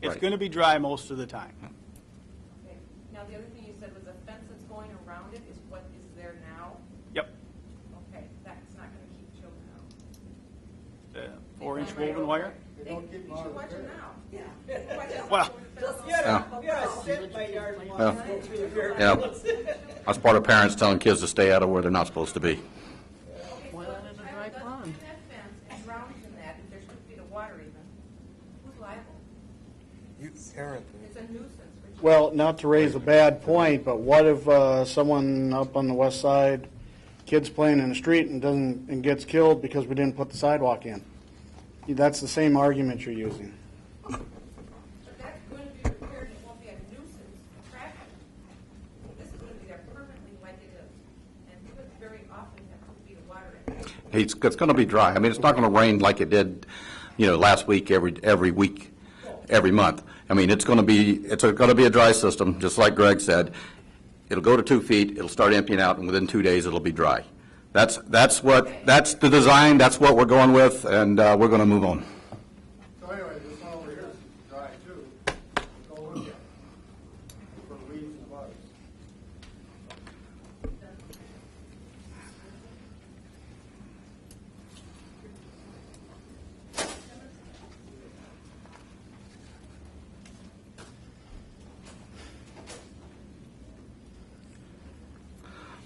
It's Right. going to be dry most of the time. Okay. Now, the other thing you said was a fence that's going around it is what is there now? Yep. Okay, that's not gonna keep children out. The 4-inch woven wire. They don't keep them out of the Watch it fair. now. Yeah. Well, Yeah, that's part of parents telling kids to stay out of where they're not supposed to be. Why not in a dry pond? That fence and drowns in that, if there's 2 feet of water even, who's liable? It's a nuisance. Well, not to raise a bad point, but what if someone up on the west side, kids playing in the street and gets killed because we didn't put the sidewalk in? That's the same argument you're using. But that's going to be repaired, it won't be a nuisance for traffic. This is going to be there permanently like it is, and you would very often have 2 feet of water in it. It's going to be dry. I mean, it's not going to rain like it did, last week, every week, every month. I mean, it's going to be a dry system, just like Greg said. It'll go to 2 feet, it'll start emptying out, and within 2 days, it'll be dry. That's the design, that's what we're going with, and we're going to move on. So anyway, this one over here is dry too. Go with it. For weeds and bugs.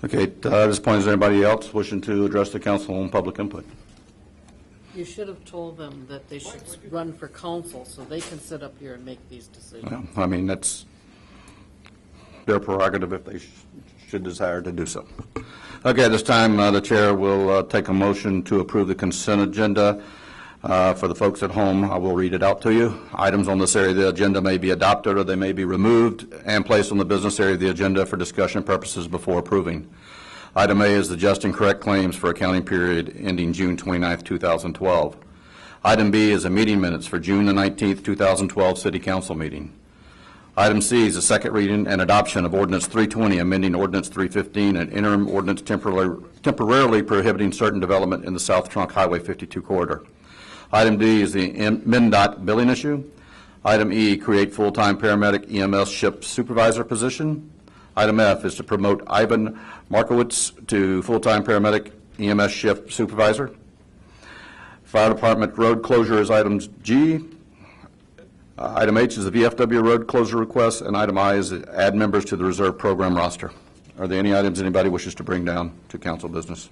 Okay, at this point, is there anybody else wishing to address the council on public input? You should have told them that they should run for council so they can sit up here and make these decisions. Well, I mean, that's their prerogative if they should desire to do so. Okay, at this time, the chair will take a motion to approve the consent agenda. For the folks at home, I will read it out to you. Items on this area of the agenda may be adopted or they may be removed and placed on the business area of the agenda for discussion purposes before approving. Item A is the just and correct claims for accounting period ending June 29th, 2012. Item B is the meeting minutes for June the 19th, 2012 City Council meeting. Item C is the second reading and adoption of Ordinance 320, amending Ordinance 315, an interim ordinance temporarily prohibiting certain development in the South Trunk Highway 52 corridor. Item D is the MnDOT billing issue. Item E, create full-time paramedic EMS ship supervisor position. Item F is to promote Ivan Markowitz to full-time paramedic EMS shift supervisor. Fire department road closure is item G. Item H is the VFW road closure request, and item I is add members to the reserve program roster. Are there any items anybody wishes to bring down to council business?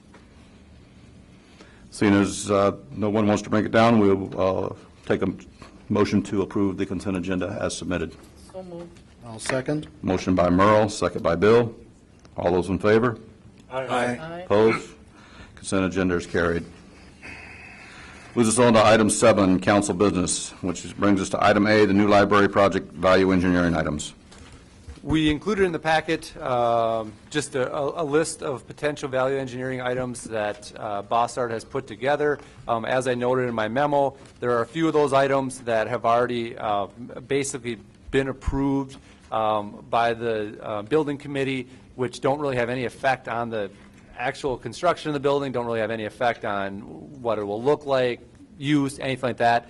Seeing as no one wants to bring it down, we'll take a motion to approve the consent agenda as submitted. So moved. I'll second. Motion by Merle, second by Bill. All those in favor? Aye. Opposed? Consent agenda is carried. Moves us on to item 7, council business, which brings us to item A, the new library project value engineering items. We included in the packet just a list of potential value engineering items that Bossard has put together. As I noted in my memo, there are a few of those items that have already basically been approved by the building committee, which don't really have any effect on the actual construction of the building, don't really have any effect on what it will look like, use, anything like that.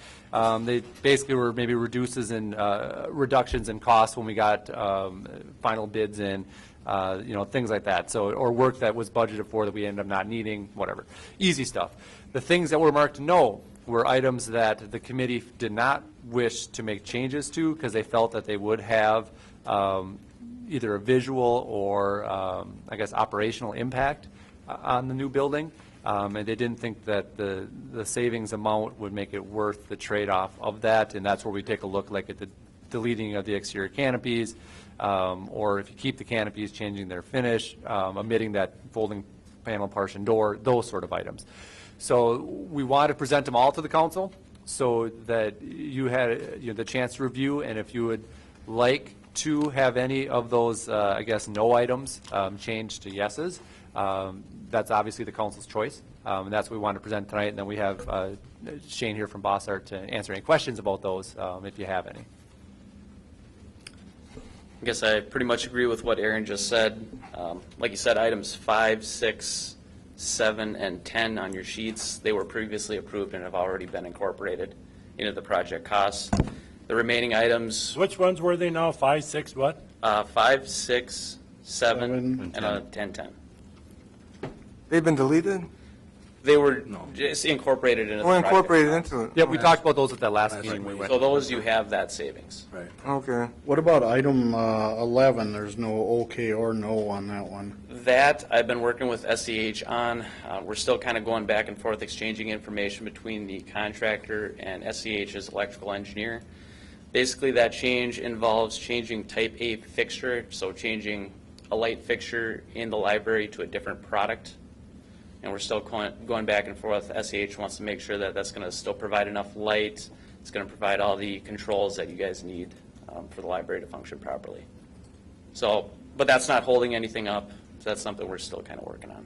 They basically were maybe reductions in costs when we got final bids in, things like that. So, or work that was budgeted for that we ended up not needing, whatever. Easy stuff. The things that were marked no were items that the committee did not wish to make changes to because they felt that they would have either a visual or, operational impact on the new building. And they didn't think that the savings amount would make it worth the trade-off of that, and that's where we take a look like at the deleting of the exterior canopies, or if you keep the canopies, changing their finish, omitting that folding panel partition door, those sort of items. So we want to present them all to the council so that you had the chance to review, and if you would like to have any of those, no items changed to yeses, that's obviously the council's choice. And that's what we wanted to present tonight. And then we have Shane here from Bossart to answer any questions about those, if you have any. I guess I pretty much agree with what Aaron just said. Like you said, items 5, 6, 7, and 10 on your sheets, they were previously approved and have already been incorporated into the project costs. The remaining items, Which ones were they now? 5, 6, what? 5, 6, 7, and and 10. They've been deleted? They were just incorporated into the Or project incorporated costs. into it? Yep, we talked about those at that last meeting. We went. So those, you have that savings. Right. Okay. What about item 11? There's no okay or no on that one. That I've been working with SEH on. We're still kind of going back and forth, exchanging information between the contractor and SEH's electrical engineer. Basically, that change involves changing type A fixture, so changing a light fixture in the library to a different product. And we're still going back and forth. SEH wants to make sure that that's going to still provide enough light. It's going to provide all the controls that you guys need for the library to function properly. So, but that's not holding anything up. So that's something we're still kind of working on.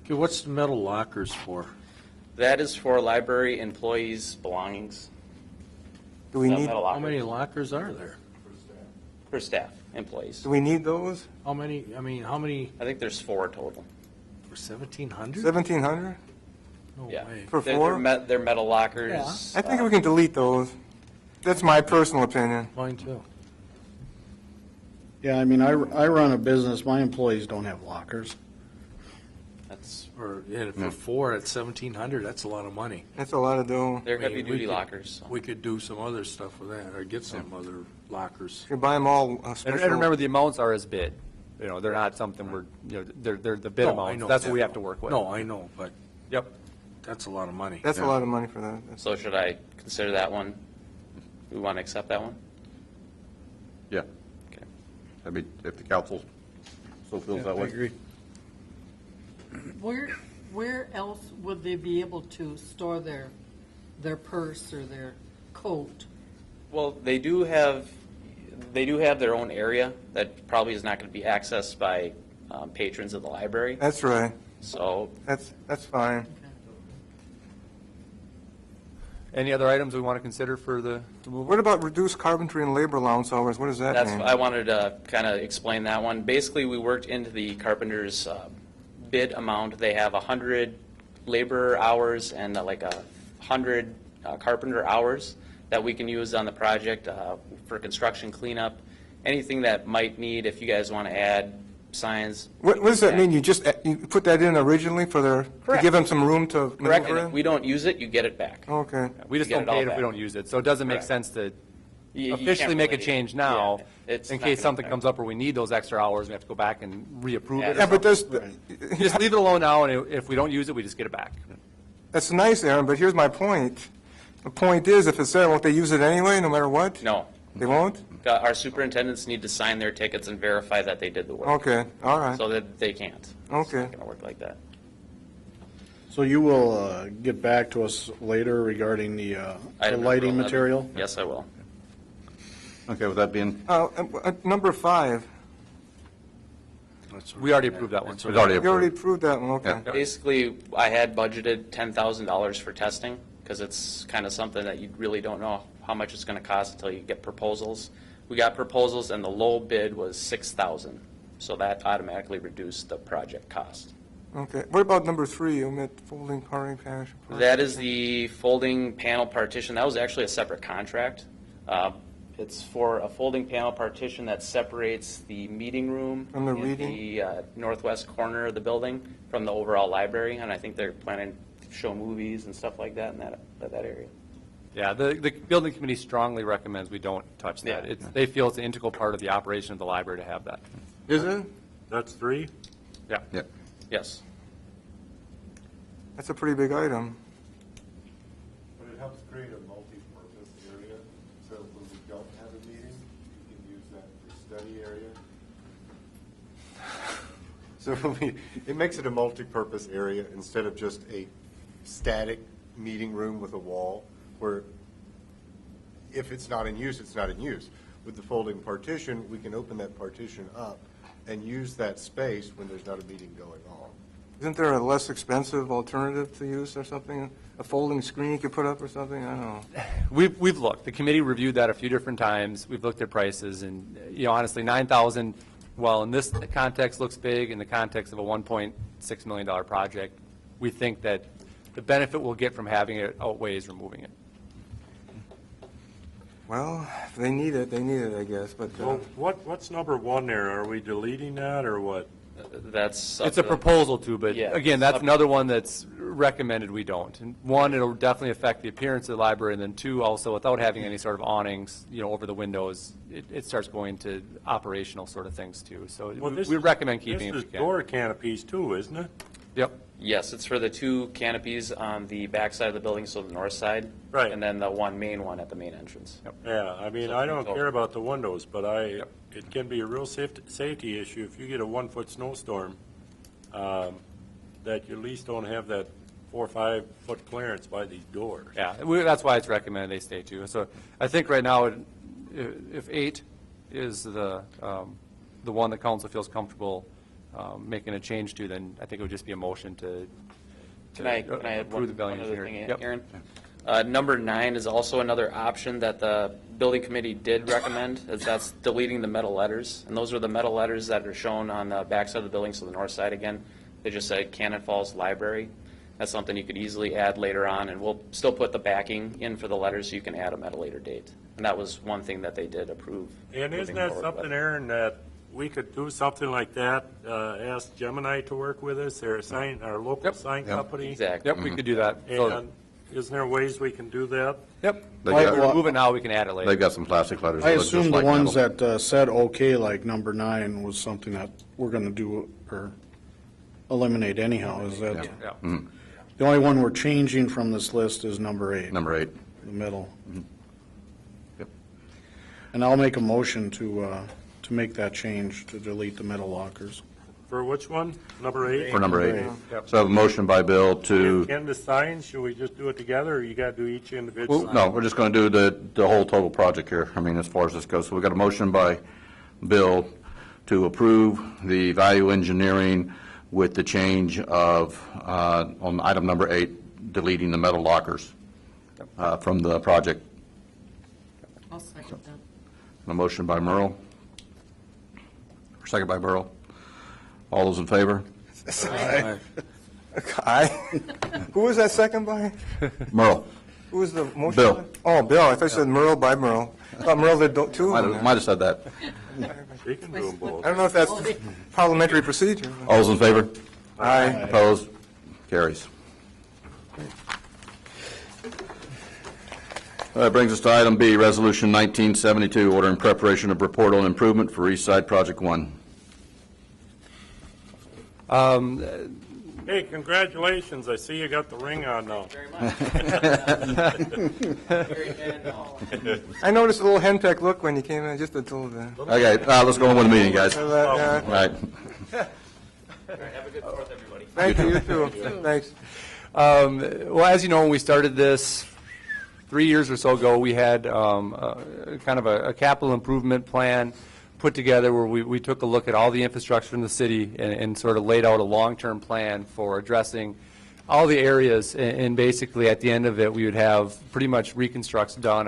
Okay, what's the metal lockers for? That is for library employees' belongings. Do we need, How many lockers are there? For staff, employees. do we need those? How many, how many, I think there's 4 total. for 1,700? 1,700? No Yeah. way. For They're 4? they're metal lockers. I think we can delete those. That's my personal opinion. Mine too. Yeah, I mean, I run a business, my employees don't have lockers. That's, Or, yeah, for 4 at 1,700, that's a lot of money. That's a lot of dough. they're I mean, heavy-duty we could- lockers. So. We could do some other stuff with that, or get some other lockers. You buy them all And special. remember, the amounts are as bid. You know, they're not something they're the bid No, I amounts. know That's what that. we have to work with. No, I know, but Yep. that's a lot of money. That's a lot of money for that. So should I consider that one? We want to accept that one? Yeah. Okay. I mean, if the council so feels that way. I agree. Where else would they be able to store their purse or their coat? Well, they do have their own area that probably is not going to be accessed by patrons of the library. That's right. So That's fine. Any other items we want to consider for the removal? What about reduced carpentry and labor allowance hours? What does that that's mean? I wanted to kind of explain that one. Basically, we worked into the carpenter's bid amount. They have 100 labor hours and like 100 carpenter hours that we can use on the project for construction cleanup. Anything that might need, if you guys want to add signs. What does that mean? You just you put that in originally for their, to Correct. give them some room to Correct. maneuver And if in? we don't use it, you get it back. Okay. We just Get don't it all pay it if back. we don't use it. So it doesn't make Correct. sense to You officially can't make a really- change now, yeah, it's in not case gonna something affect- comes up where we need those extra hours, we have to go back and reapprove it. Yeah, but does, You just leave it alone now, and if we don't use it, we just get it back. that's nice, Aaron, but here's my point. The point is, if it's there, won't they use it anyway, no matter what? No. They won't? Our superintendents need to sign their tickets and verify that they did the work. Okay, all right. So that they can't. Okay. It's not going to work like that. So you will get back to us later regarding the Item lighting number 11. material? Yes, I will. Okay, with that being, Number 5, We already approved that one. it's already you already approved. approved that one, okay. Basically, I had budgeted $10,000 for testing because it's kind of something that you really don't know how much it's going to cost until you get proposals. We got proposals, and the low bid was $6,000, so that automatically reduced the project cost. Okay, what about number 3, omit folding parting patch? That is the folding panel partition. That was actually a separate contract. It's for a folding panel partition that separates the meeting room From the in reading? the northwest corner of the building from the overall library, and I think they're planning to show movies and stuff like that in that area. Yeah, the building committee strongly recommends we don't touch that. Yeah. They feel it's an integral part of the operation of the library to have that. Is it? That's 3? Yeah. Yeah. Yes. That's a pretty big item. But it helps create a multi-purpose area, so when we don't have a meeting, you can use that for study area. So it makes it a multi-purpose area instead of just a static meeting room with a wall, where if it's not in use, it's not in use. With the folding partition, we can open that partition up and use that space when there's not a meeting going on. Isn't there a less expensive alternative to use or something? A folding screen you could put up or something? I don't know. We've looked. The committee reviewed that a few different times. We've looked at prices, and honestly, 9,000. Well, in this context, looks big. In the context of a $1.6 million project, we think that the benefit we'll get from having it outweighs removing it. Well, if they need it, I guess. But Well, what's number one there? Are we deleting that or what? That's It's a proposal to, but Yeah. again, that's another one that's recommended we don't. And one, it'll definitely affect the appearance of the library, and then two, also without having any sort of awnings, over the windows, it starts going to operational sort of things too. So Well, this we is- recommend keeping it This if is we can. door canopies too, isn't it? Yep. Yes, it's for the two canopies on the back side of the building, so the north side. Right. And then the one main one at the main entrance. Yeah, I mean, So I don't total. care about the windows, but it can be a real safety issue if you get a 1-foot snowstorm, that you at least don't have that 4 or 5 foot clearance by these doors. Yeah, that's why it's recommended they stay too. So I think right now, if 8 is the one that council feels comfortable making a change to, then I think it would just be a motion to Can I add approve the building one other engineer. thing, Aaron? Number 9 is also another option that the building committee did recommend, is that's deleting the metal letters. And those are the metal letters that are shown on the back side of the building, so the north side again. They just say Cannon Falls Library. That's something you could easily add later on, and we'll still put the backing in for the letters so you can add them at a later date. And that was one thing that they did approve. And isn't moving that forward with. something, Aaron, that we could do something like that, ask Gemini to work with us, they're a sign, our local sign company? Exactly. Yep, we could do that. So- And isn't there ways we can do that? Yep. They If got- we remove it now, we can add it later. They've got some plastic letters. I that look just assume the like ones metal. that said okay, like number 9, was something that we're going to do or eliminate anyhow. Is that Yeah. Mhm. the only one we're changing from this list is number 8, Number 8. the middle. Yep. And I'll make a motion to make that change to delete the metal lockers. For which one? Number 8? For number 8. Yep. So I have a motion by Bill to, And the signs, should we just do it together, or you gotta do each individual? well, no, we're just going to do the whole total project here, I mean, as far as this goes. So we got a motion by Bill to approve the value engineering with the change of, on item number 8, deleting the metal lockers from the project. I'll second that. A motion by Merle. Second by Burl. All those in favor? Aye. Who was that second by? Merle. Who was the motion? Bill. Oh, Bill. I thought you said Merle by Merle. I thought Merle did two of them. Might have said that. You can do them both. I don't know if that's parliamentary procedure. All those in favor? Aye. Opposed? Carries. That brings us to item B, Resolution 1972, ordering preparation of report on improvement for East Side Project 1. Hey, congratulations, I see you got the ring on now. I noticed a little henpeck look when you came in, just a little bit. Okay, let's go on with the meeting, guys. All Right. right. Have a good 4th, everybody. Thank you, you too. Thanks. Well, as you know, when we started this 3 years or so ago, we had kind of a capital improvement plan put together where we took a look at all the infrastructure in the city and sort of laid out a long-term plan for addressing all the areas. And basically, at the end of it, we would have pretty much reconstructs done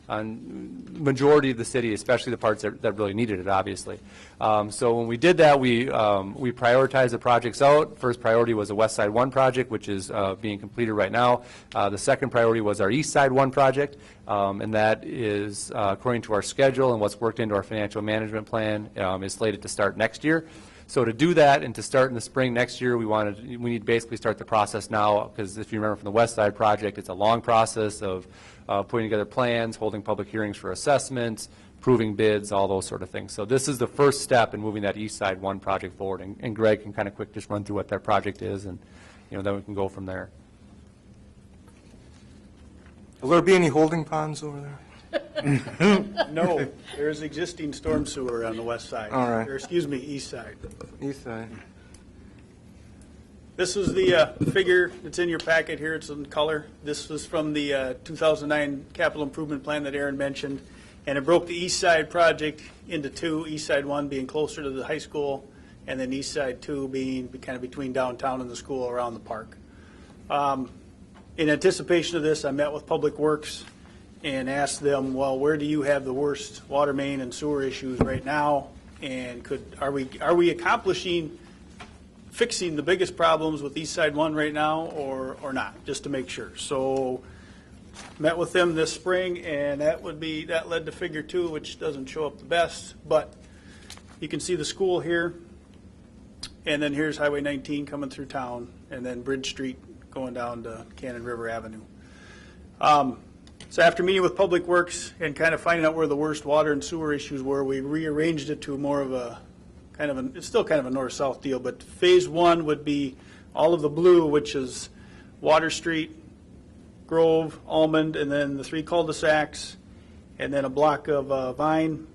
on majority of the city, especially the parts that really needed it, obviously. So when we did that, we prioritized the projects out. First priority was the West Side 1 project, which is being completed right now. The second priority was our East Side 1 project, and that is, according to our schedule and what's worked into our financial management plan, is slated to start next year. So to do that and to start in the spring next year, we need to basically start the process now, because if you remember from the West Side project, it's a long process of putting together plans, holding public hearings for assessments, approving bids, all those sort of things. So this is the first step in moving that East Side 1 project forward, and Greg can kind of quick just run through what that project is, and then we can go from there. Will there be any holding ponds over there? No, there's existing storm sewer on the west side. All right. Or, excuse me, east side. East side. This is the figure that's in your packet here. It's in color. This was from the 2009 capital improvement plan that Aaron mentioned, and it broke the east side project into two, East Side 1 being closer to the high school and then East Side 2 being kind of between downtown and the school around the park. In anticipation of this, I met with Public Works and asked them, well, where do you have the worst water main and sewer issues right now? And are we accomplishing fixing the biggest problems with East Side 1 right now or not, just to make sure. So met with them this spring, and that led to Figure 2, which doesn't show up the best, but you can see the school here, and then here's Highway 19 coming through town, and then Bridge Street going down to Cannon River Avenue. So after meeting with Public Works and kind of finding out where the worst water and sewer issues were, we rearranged it to more of a it's still kind of a north-south deal, but phase 1 would be all of the blue, which is Water Street, Grove, Almond, and then the 3 cul-de-sacs, and then a block of Vine,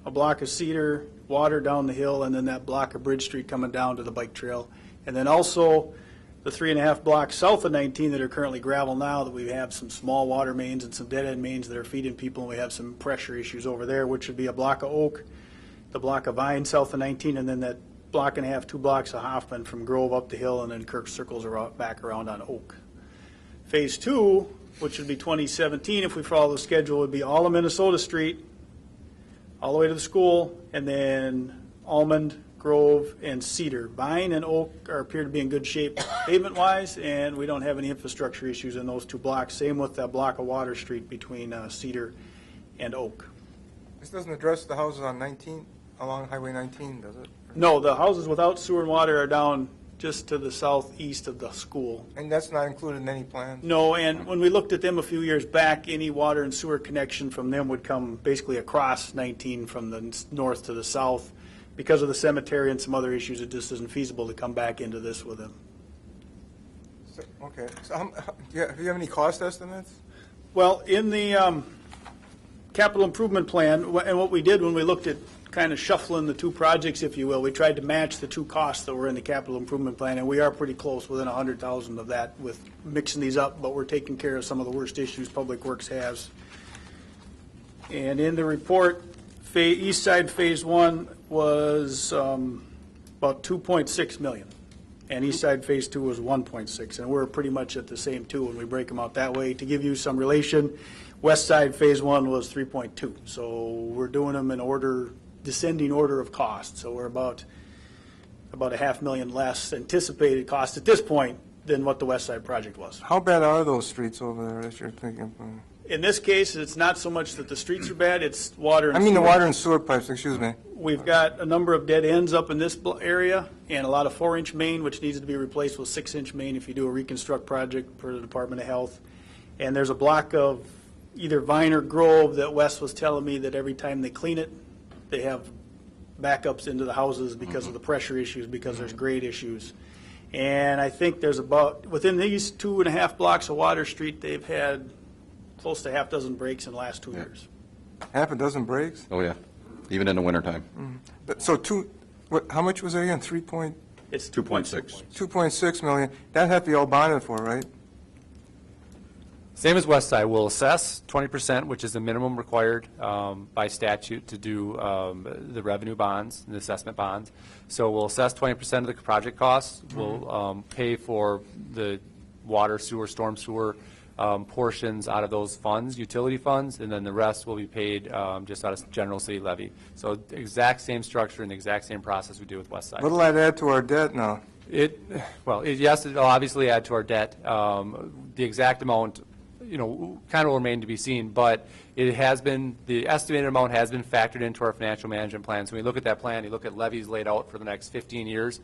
a block of Cedar, Water down the hill, and then that block of Bridge Street coming down to the bike trail. And then also the 3.5 blocks south of 19 that are currently gravel now, that we have some small water mains and some dead-end mains that are feeding people, and we have some pressure issues over there, which would be a block of Oak, the block of Vine south of 19, and then that block and a half, 2 blocks of Hoffman from Grove up the hill, and then Kirk circles back around on Oak. Phase 2, which would be 2017 if we follow the schedule, would be all of Minnesota Street, all the way to the school, and then Almond, Grove, and Cedar. Vine and Oak appear to be in good shape pavement-wise, and we don't have any infrastructure issues in those 2 blocks. Same with that block of Water Street between Cedar and Oak. This doesn't address the houses on 19, along Highway 19, does it? No, the houses without sewer and water are down just to the southeast of the school. And that's not included in any plan? No, and when we looked at them a few years back, any water and sewer connection from them would come basically across 19 from the north to the south. Because of the cemetery and some other issues, it just isn't feasible to come back into this with them. So, okay. So do you have any cost estimates? Well, in the capital improvement plan, and what we did when we looked at kind of shuffling the 2 projects, if you will, we tried to match the 2 costs that were in the capital improvement plan, and we are pretty close, within $100,000 of that, with mixing these up, but we're taking care of some of the worst issues Public Works has. And in the report, East Side Phase 1 was about $2.6 million, and East Side Phase 2 was $1.6, and we're pretty much at the same 2 when we break them out that way. To give you some relation, West Side Phase 1 was 3.2, so we're doing them in order, descending order of cost. So we're about $500,000 less anticipated cost at this point than what the West Side project was. How bad are those streets over there that you're thinking of? In this case, it's not so much that the streets are bad, it's water and I mean the sewer. water and sewer pipes, excuse me. We've got a number of dead ends up in this area, and a lot of 4-inch main, which needs to be replaced with 6-inch main if you do a reconstruct project for the Department of Health. And there's a block of either Vine or Grove that Wes was telling me that every time they clean it, they have backups into the houses because of the pressure issues, because there's grade issues. And I think there's about, within these 2.5 blocks of Water Street, they've had close to 6 breaks in the last 2 years. 6 breaks? Oh, yeah, even in the wintertime. So how much was it again? It's 2.6. 2.6 million. That'd have to be all bonded for, right? Same as West Side, we'll assess 20%, which is the minimum required by statute to do the revenue bonds, the assessment bonds. So we'll assess 20% of the project costs. We'll pay for the water, sewer, storm sewer portions out of those funds, utility funds, and then the rest will be paid just out of general city levy. So the exact same structure and the exact same process we do with West Side. What'll that add to our debt now? Yes, it'll obviously add to our debt. The exact amount, kind of will remain to be seen, but it has been, the estimated amount has been factored into our financial management plan. So when you look at that plan, you look at levies laid out for the next 15 years,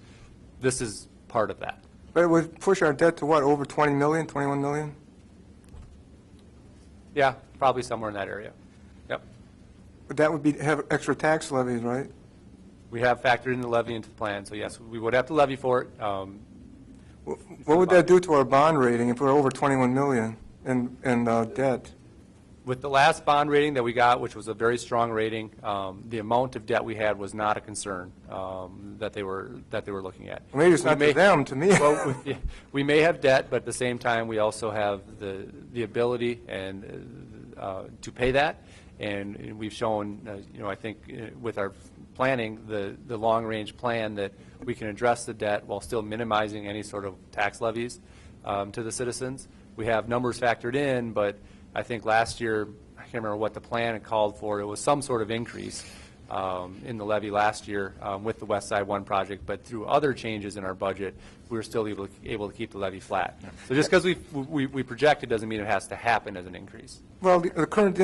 this is part of that. But it would push our debt to what, over 20 million, 21 million? Yeah, probably somewhere in that area. Yep. But that would have extra tax levies, right? We have factored in the levy into the plan, so yes, we would have to levy for it. What would that do to our bond rating if we're over 21 million in debt? With the last bond rating that we got, which was a very strong rating, the amount of debt we had was not a concern that they were looking at. Well, maybe it's not to them, to me. Well, we may have debt, but at the same time, we also have the ability and to pay that. And we've shown, I think, with our planning, the long-range plan that we can address the debt while still minimizing any sort of tax levies to the citizens. We have numbers factored in, but I think last year, I can't remember what the plan had called for. It was some sort of increase in the levy last year with the West Side 1 project, but through other changes in our budget, we were still able to keep the levy flat. So just because we project it doesn't mean it has to happen as an increase. Well, the current,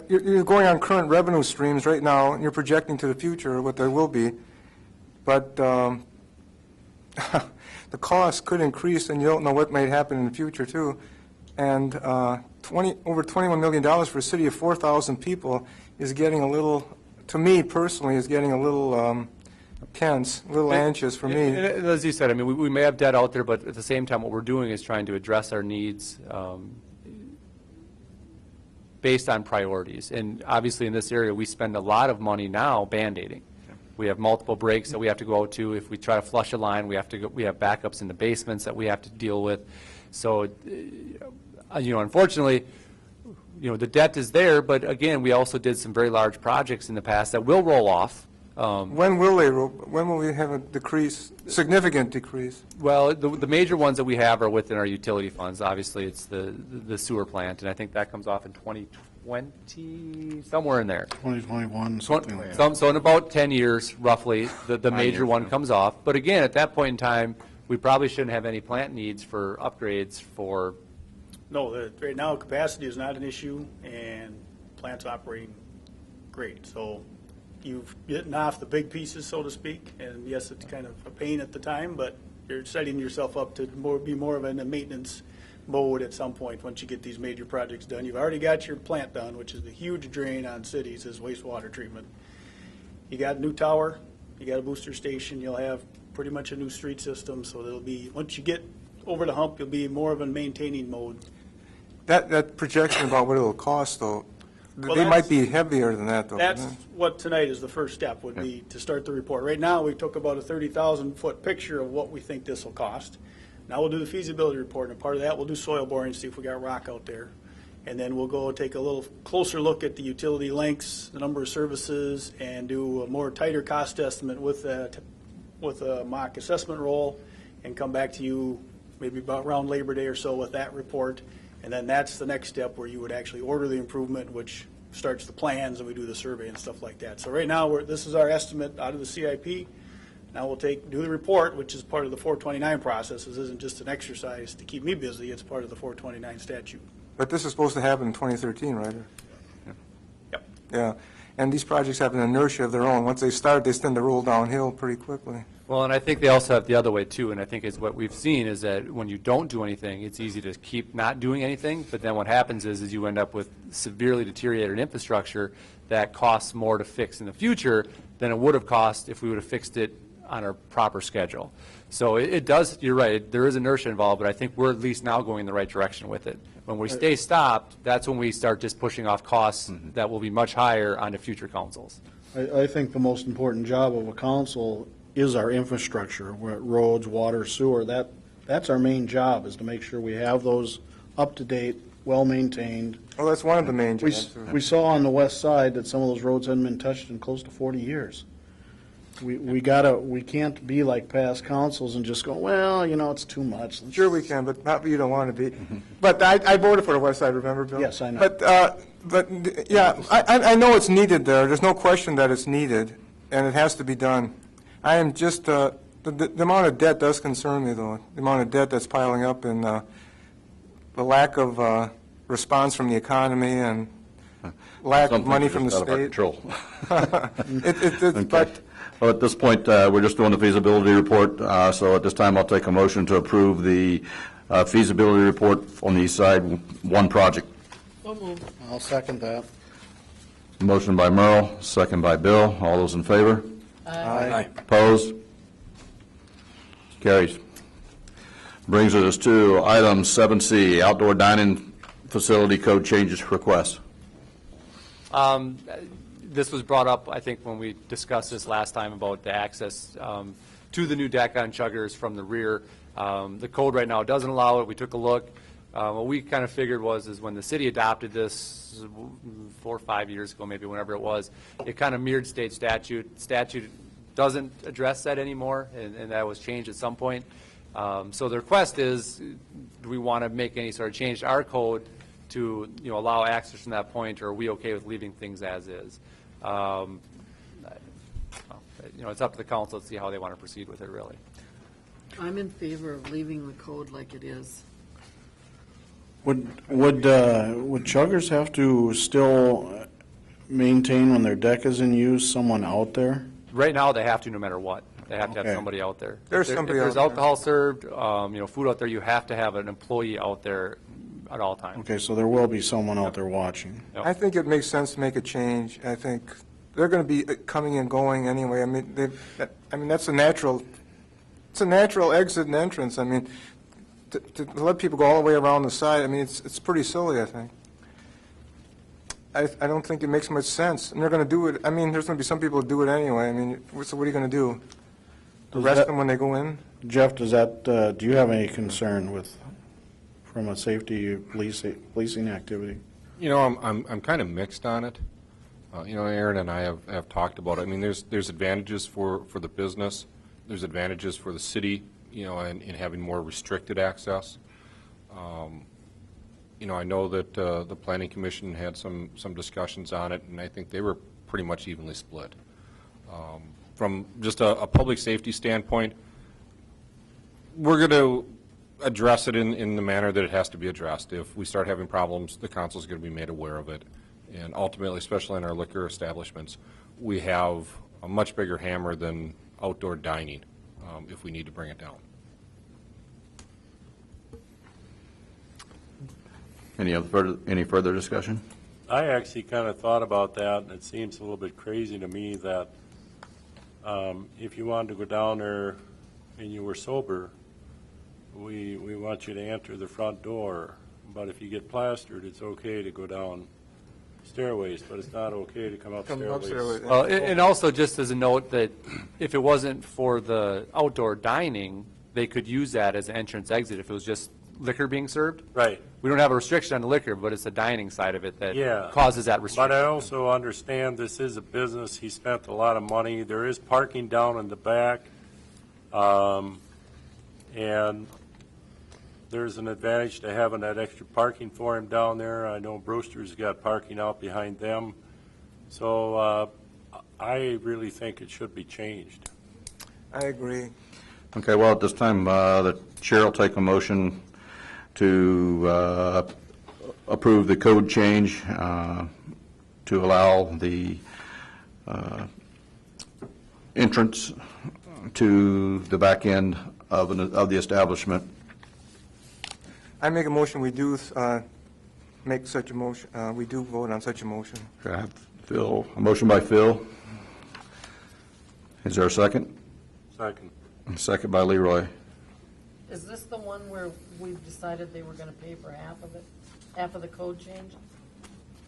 you're going on current revenue streams right now, and you're projecting to the future what there will be, but the cost could increase, and you don't know what might happen in the future, too. And over $21 million for a city of 4,000 people is getting a little, to me personally, is getting a little tense, a little anxious for me. And as you said, I mean, we may have debt out there, but at the same time, what we're doing is trying to address our needs based on priorities. And obviously, in this area, we spend a lot of money now Band-Aiding. We have multiple breaks that we have to go out to. If we try to flush a line, we have backups in the basements that we have to deal with. So, unfortunately, the debt is there, but again, we also did some very large projects in the past that will roll off. When will we have a decrease, significant decrease? Well, the major ones that we have are within our utility funds. Obviously, it's the sewer plant, and I think that comes off in 2020, somewhere in there. 2021, something like that. So in about 10 years, roughly, the major one comes off. But again, at that point in time, we probably shouldn't have any plant needs for upgrades for. No, right now capacity is not an issue, and plant's operating great. So you've bitten off the big pieces, so to speak, and yes, it's kind of a pain at the time, but you're setting yourself up to be more of in a maintenance mode at some point once you get these major projects done. You've already got your plant done, which is the huge drain on cities, is wastewater treatment. You got a new tower, you got a booster station, you'll have pretty much a new street system, so there'll be, once you get over the hump, you'll be more of a maintaining mode. That projection about what it'll cost, though, Well, they might be heavier than that, though. That's what tonight is the first step, would be to start the report. Right now, we took about a 30,000-foot picture of what we think this will cost. Now we'll do the feasibility report, and part of that, we'll do soil boring, see if we got rock out there. And then we'll go take a little closer look at the utility lengths, the number of services, and do a more tighter cost estimate with a mock assessment roll, and come back to you maybe about around Labor Day or so with that report. And then that's the next step where you would actually order the improvement, which starts the plans, and we do the survey and stuff like that. So right now, this is our estimate out of the CIP. Now we'll do the report, which is part of the 429 process. This isn't just an exercise to keep me busy. It's part of the 429 statute. But this is supposed to happen in 2013, right? Yep. Yeah. And these projects have an inertia of their own. Once they start, they tend to roll downhill pretty quickly. Well, and I think they also have the other way, too, and I think is what we've seen is that when you don't do anything, it's easy to keep not doing anything, but then what happens is you end up with severely deteriorated infrastructure that costs more to fix in the future than it would have cost if we would have fixed it on a proper schedule. So it does, you're right, there is inertia involved, but I think we're at least now going in the right direction with it. When we stay stopped, that's when we start just pushing off costs that will be much higher onto future councils. I think the most important job of a council is our infrastructure, roads, water, sewer. That's our main job, is to make sure we have those up-to-date, well-maintained. Well, that's one of the main jobs. We saw on the west side that some of those roads hadn't been touched in close to 40 years. We can't be like past councils and just go, well, it's too much. Sure we can, but not you don't want to be. But I voted for the west side, remember, Bill? Yes, I know. But yeah, I know it's needed there. There's no question that it's needed, and it has to be done. I am just, the amount of debt does concern me, though. The amount of debt that's piling up, and the lack of response from the economy, and lack of money from the state. But well, at this point, we're just doing the feasibility report, so at this time, I'll take a motion to approve the feasibility report on the East Side 1 project. So moved. I'll second that. Motion by Merle, second by Bill. All those in favor? Aye. Opposed? Carries. Brings us to item 7C, outdoor dining facility code changes request. This was brought up, I think, when we discussed this last time about the access to the new deck on Chuggers from the rear. The code right now doesn't allow it. We took a look. What we kind of figured is when the city adopted this 4 or 5 years ago, maybe whenever it was, it kind of mirrored state statute. Statute doesn't address that anymore, and that was changed at some point. So the request is, do we want to make any sort of change to our code to, allow access from that point, or are we okay with leaving things as is? It's up to the council to see how they want to proceed with it, really. I'm in favor of leaving the code like it is. Would chuggers have to still maintain when their deck is in use someone out there? Right now, they have to no matter what. They have to have Okay. somebody out there. There's If somebody there's out there. alcohol served, food out there, you have to have an employee out there at all times. Okay, so there will be someone out there watching. Yep. I think it makes sense to make a change. I think they're going to be coming and going anyway. I mean, that's a natural, it's a natural exit and entrance. I mean, to let people go all the way around the side, I mean, it's pretty silly, I think. I don't think it makes much sense. And they're going to do it, I mean, there's going to be some people who do it anyway. I mean, so what are you going to do? Arrest them when they go in? Jeff, do you have any concern from a safety policing activity? I'm kind of mixed on it. Aaron and I have talked about it. I mean, there's advantages for the business. There's advantages for the city, in having more restricted access. I know that the Planning Commission had some discussions on it, and I think they were pretty much evenly split. From just a public safety standpoint, we're going to address it in the manner that it has to be addressed. If we start having problems, the council is going to be made aware of it. And ultimately, especially in our liquor establishments, we have a much bigger hammer than outdoor dining if we need to bring it down. Any further discussion? I actually kind of thought about that, and it seems a little bit crazy to me that if you wanted to go down there and you were sober, we want you to enter the front door. But if you get plastered, it's okay to go down stairways, but it's not okay to come up stairways. Well, and also just as a note that if it wasn't for the outdoor dining, they could use that as an entrance exit if it was just liquor being served. Right. We don't have a restriction on the liquor, but it's the dining side of it that causes that restriction. But I also understand this is a business. He spent a lot of money. There is parking down in the back. And there's an advantage to having that extra parking for him down there. I know Brewster's got parking out behind them. So I really think it should be changed. I agree. Okay, well, at this time, the chair will take a motion to approve the code change to allow the entrance to the back end of the establishment. I make a motion, we do make such a motion, we do vote on such a motion. Okay, I have Phil, a motion by Phil. Is there a second? Second. Second by Leroy. Is this the one where we've decided they were going to pay for half of it, half of the code change?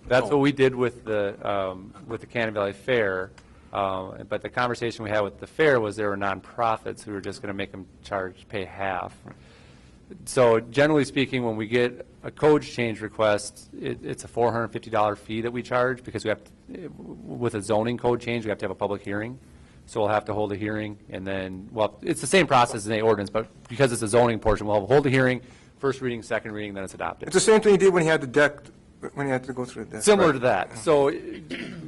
That's what we did with the Cannon Valley Fair, but the conversation we had with the fair was there were nonprofits who were just going to make them pay half. So generally speaking, when we get a code change request, it's a $450 fee that we charge because we have with a zoning code change, we have to have a public hearing. So we'll have to hold a hearing, and then, well, it's the same process as any ordinance, but because it's a zoning portion, we'll hold a hearing, first reading, second reading, then it's adopted. It's the same thing you did when you had the deck, when you had to go through the deck. Similar to that. So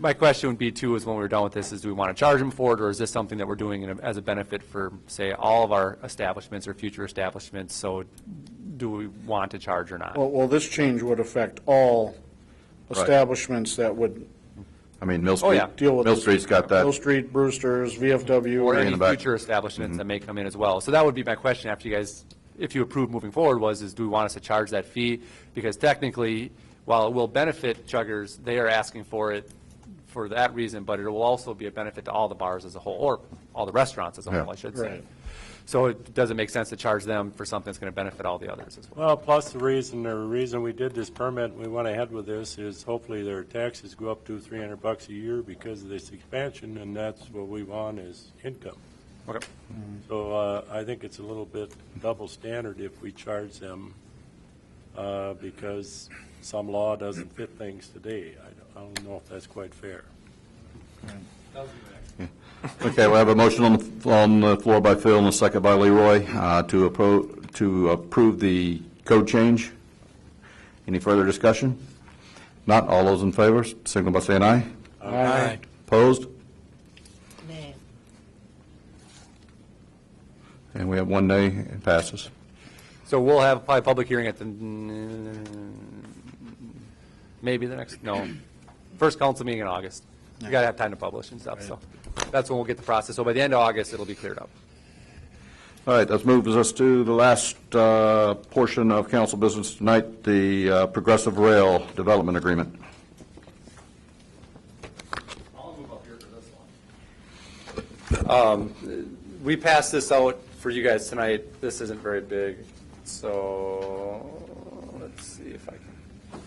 my question would be, too, is when we're done with this, is do we want to charge them for it, or is this something that we're doing as a benefit for, say, all of our establishments or future establishments? So do we want to charge or not? Well, this change would affect all establishments that would I mean, Mill Street, deal with Mill Street's got that. Mill Street, Brewster's, VFW. Or any future establishments that may come in as well. So that would be my question after you guys, if you approve moving forward, is do we want us to charge that fee? Because technically, while it will benefit chuggers, they are asking for it for that reason, but it will also be a benefit to all the bars as a whole, or all the restaurants as a whole, I should say. Right. So it doesn't make sense to charge them for something that's going to benefit all the others as well. Well, plus the reason we did this permit, and we went ahead with this, is hopefully their taxes go up to $300 a year because of this expansion, and that's what we want is income. Okay. So I think it's a little bit double standard if we charge them because some law doesn't fit things today. I don't know if that's quite fair. Okay, we have a motion on the floor by Phil and a second by Leroy to approve the code change. Any further discussion? Not all those in favor, signal by saying aye. Aye. Opposed? Nay. And we have 1 nay, it passes. So we'll have probably a public hearing at the, maybe the next, no, first council meeting in August. You got to have time to publish and stuff, so that's when we'll get the process. So by the end of August, it'll be cleared up. All right, that moves us to the last portion of council business tonight, the Progressive Rail Development Agreement. I'll move up here for this one. We passed this out for you guys tonight. This isn't very big, so let's see if I can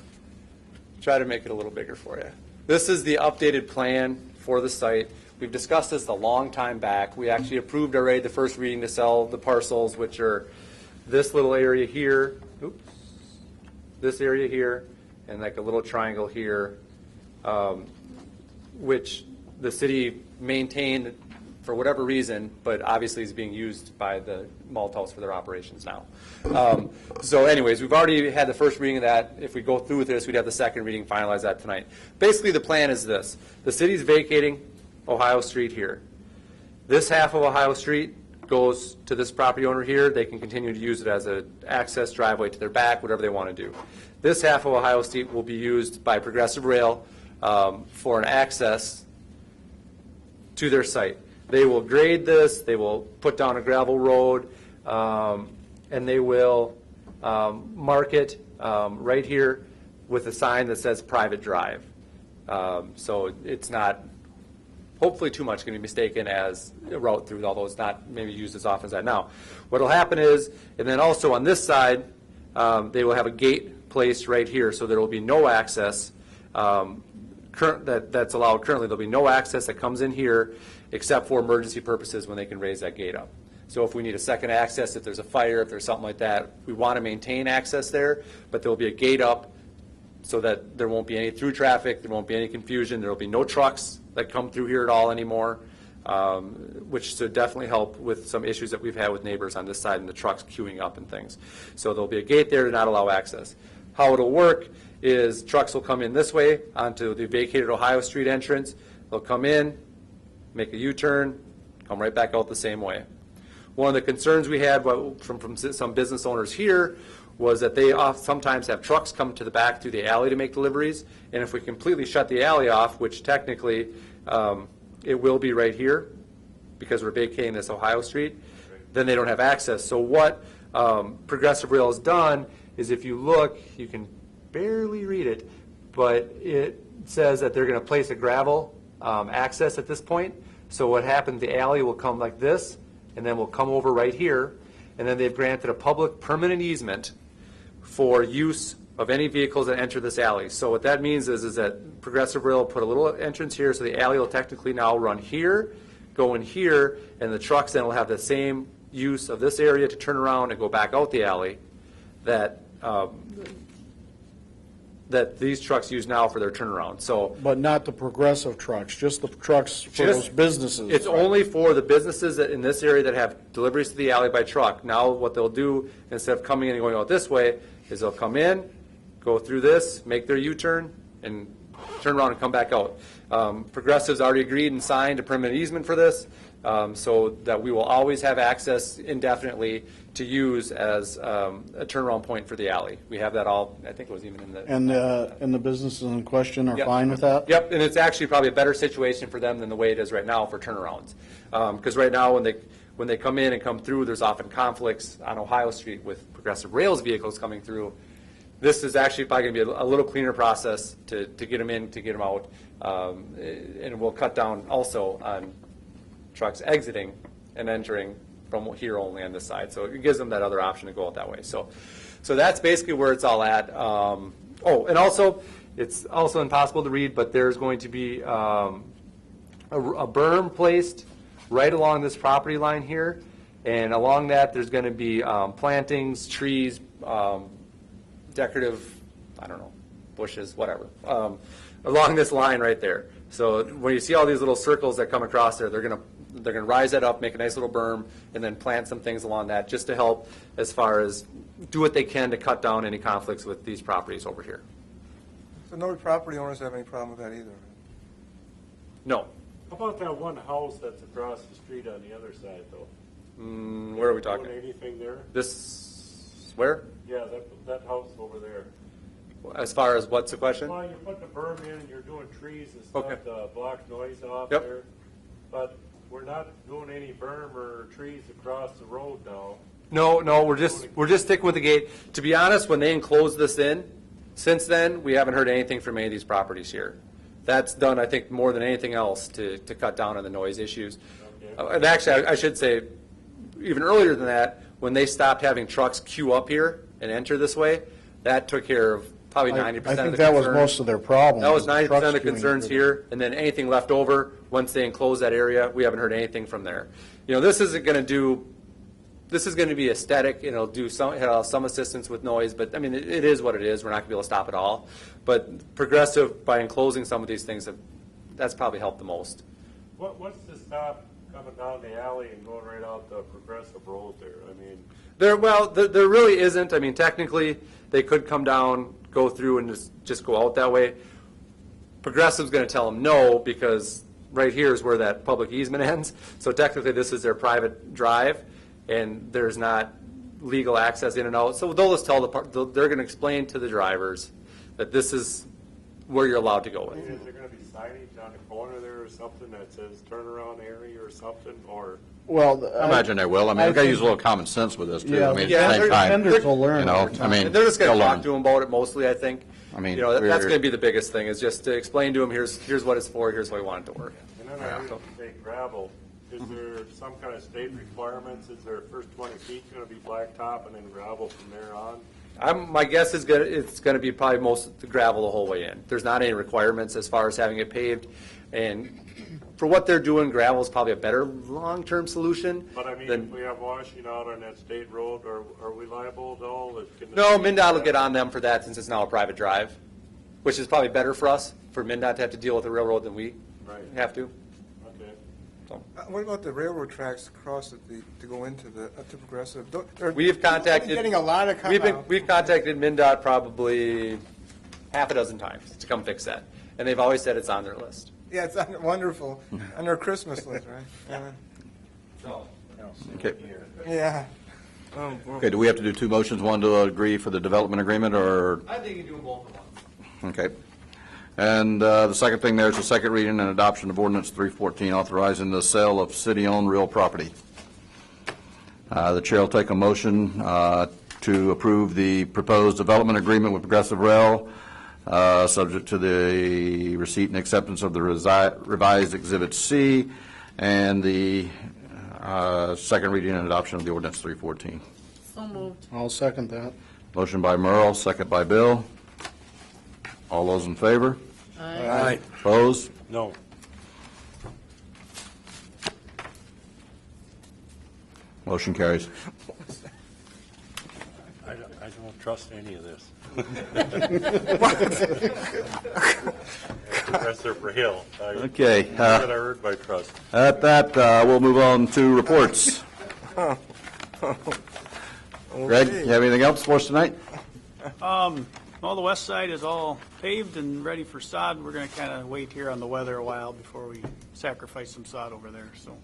try to make it a little bigger for you. This is the updated plan for the site. We've discussed this a long time back. We actually approved already the first reading to sell the parcels, which are this little area here, oops, this area here, and like a little triangle here, which the city maintained for whatever reason, but obviously is being used by the malt house for their operations now. So anyways, we've already had the first reading of that. If we go through with this, we'd have the second reading, finalize that tonight. Basically, the plan is this. The city's vacating Ohio Street here. This half of Ohio Street goes to this property owner here. They can continue to use it as an access driveway to their back, whatever they want to do. This half of Ohio Street will be used by Progressive Rail for an access to their site. They will grade this, they will put down a gravel road, and they will mark it right here with a sign that says private drive. So it's not hopefully too much going to be mistaken as a route through, although it's not maybe used as often as that now. What will happen is, and then also on this side, they will have a gate placed right here, so there will be no access that's allowed currently. There'll be no access that comes in here except for emergency purposes when they can raise that gate up. So if we need a second access, if there's a fire, if there's something like that, we want to maintain access there, but there will be a gate up so that there won't be any through traffic, there won't be any confusion, there will be no trucks that come through here at all anymore, which should definitely help with some issues that we've had with neighbors on this side and the trucks queuing up and things. So there'll be a gate there to not allow access. How it'll work is trucks will come in this way onto the vacated Ohio Street entrance. They'll come in, make a U-turn, come right back out the same way. One of the concerns we had from some business owners here was that they sometimes have trucks come to the back through the alley to make deliveries, and if we completely shut the alley off, which technically it will be right here because we're vacating this Ohio Street, then they don't have access. So what Progressive Rail has done is, if you look, you can barely read it, but it says that they're going to place a gravel access at this point. So what happens, the alley will come like this, and then we'll come over right here, and then they've granted a public permanent easement for use of any vehicles that enter this alley. So what that means is that Progressive Rail put a little entrance here, so the alley will technically now run here, go in here, and the trucks then will have the same use of this area to turn around and go back out the alley that that these trucks use now for their turnaround. So, But not the Progressive trucks, just the trucks for those businesses. It's only for the businesses that in this area that have deliveries to the alley by truck. Now what they'll do, instead of coming in and going out this way, is they'll come in, go through this, make their U-turn, and turn around and come back out. Progressive's already agreed and signed a permanent easement for this, so that we will always have access indefinitely to use as a turnaround point for the alley. We have that all, I think it was even in the... And the businesses in question are Yep. fine with that? Yep, and it's actually probably a better situation for them than the way it is right now for turnarounds. Because right now, when they come in and come through, there's often conflicts on Ohio Street with Progressive Rail's vehicles coming through. This is actually probably going to be a little cleaner process to get them in, to get them out, and we'll cut down also on trucks exiting and entering from here only on this side. So it gives them that other option to go out that way. So that's basically where it's all at. And also, it's also impossible to read, but there's going to be a berm placed right along this property line here, and along that there's going to be plantings, trees, decorative, I don't know, bushes, whatever, along this line right there. So when you see all these little circles that come across there, they're gonna rise that up, make a nice little berm, and then plant some things along that just to help as far as do what they can to cut down any conflicts with these properties over here. So no property owners have any problem with that either? No. How about that one house that's across the street on the other side, though? Where are we talking? Doing anything there? This, where? Yeah, that house over there. As far as what's the question? Well, you put the berm in, and you're doing trees and stuff Okay. to block noise off Yep. there. But we're not doing any berm or trees across the road now. No, we're just sticking with the gate. To be honest, when they enclosed this in, since then, we haven't heard anything from any of these properties here. That's done, I think, more than anything else to cut down on the noise issues. And actually, I should say, even earlier than that, when they stopped having trucks queue up here and enter this way, that took care of probably 90% of the concerns. I think that was most of their problem. That was the 90% of the trucks queuing concerns up. here, and then anything left over, once they enclose that area, we haven't heard anything from there. You know, this is going to be aesthetic, and it'll do some assistance with noise, but I mean, it is what it is. We're not going to be able to stop it all. But Progressive, by enclosing some of these things, that's probably helped the most. What's to stop coming down the alley and going right out the Progressive Road there? I mean, There really isn't. I mean, technically, they could come down, go through, and just go out that way. Progressive's going to tell them no, because right here is where that public easement ends. So technically, this is their private drive, and there's not legal access in and out. So they'll just tell they're going to explain to the drivers that this is where you're allowed to go with. is there going to be signage on the corner there or something that says turnaround area or something, or? Well, I imagine they will. I mean, we've got to use a little common sense with this, too. I mean, at the same time, vendors will learn you know, over time. I mean, And they're just going they'll to talk learn. to them about it mostly, I think. I mean, you know, that's we're- going to be the biggest thing, is just to explain to them, here's what it's for, here's how we want it to work. And then I heard you say gravel. Is there some kind of state requirements? Is there first 20 feet going to be blacktop and then gravel from there on? My guess is it's going to be probably most of the gravel the whole way in. There's not any requirements as far as having it paved. And for what they're doing, gravel is probably a better long-term solution. But I mean, than- if we have washing out on that state road, are we liable at all? No, MnDOT will get on them for that since it's now a private drive, which is probably better for us, for MnDOT to have to deal with the railroad than we have to. Okay. What about the railroad tracks across to go into to Progressive? We've contacted. Getting a lot of We've contacted MnDOT probably half a dozen times to come fix that, and they've always said it's on their list. Yeah, it's wonderful. On their Christmas list, right? Okay. Yeah. Okay, do we have to do two motions, one to agree for the development agreement, or? I think you can do them both at once. Okay. And the second thing there is the second reading and adoption of ordinance 314, authorizing the sale of city-owned real property. The chair will take a motion to approve the proposed development agreement with Progressive Rail, subject to the receipt and acceptance of the revised Exhibit C, and the second reading and adoption of the ordinance 314. So moved. I'll second that. Motion by Merle, second by Bill. All those in favor? Aye. Opposed? No. Motion carries. I don't trust any of this. Progressive Rail. Okay, That I heard by trust. At that, we'll move on to reports. Greg, you have anything else for us tonight? Well, the west side is all paved and ready for sod. We're going to kind of wait here on the weather a while before we sacrifice some sod over there. So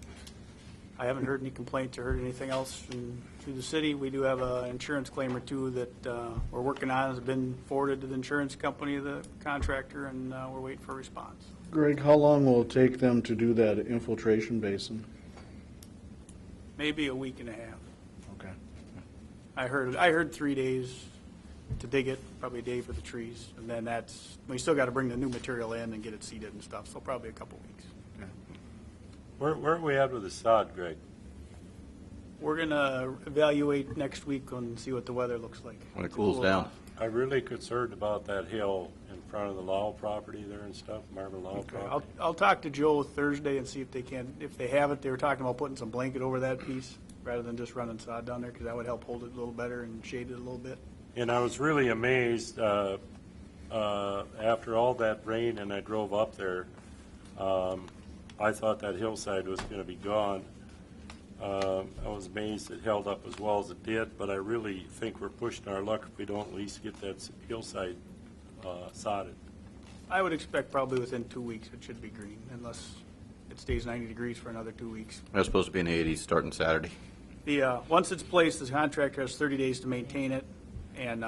I haven't heard any complaints or heard anything else through the city. We do have an insurance claim or two that we're working on. Has been forwarded to the insurance company, the contractor, and we're waiting for a response. Greg, how long will it take them to do that infiltration basin? Maybe a week and a half. Okay. I heard 3 days to dig it, probably a day for the trees, and then we still got to bring the new material in and get it seeded and stuff, so probably a couple weeks. Where are we at with the sod, Greg? We're going to evaluate next week and see what the weather looks like. When it cools down. I'm really concerned about that hill in front of the Lau property there and stuff, Marvin Lau property. I'll talk to Joe Thursday and see if they have it. They were talking about putting some blanket over that piece rather than just running sod down there, because that would help hold it a little better and shade it a little bit. And I was really amazed after all that rain and I drove up there. I thought that hillside was going to be gone. I was amazed it held up as well as it did, but I really think we're pushing our luck if we don't at least get that hillside sodded. I would expect probably within 2 weeks it should be green, unless it stays 90 degrees for another 2 weeks. It's supposed to be in the 80s starting Saturday. Once it's placed, the contractor has 30 days to maintain it, and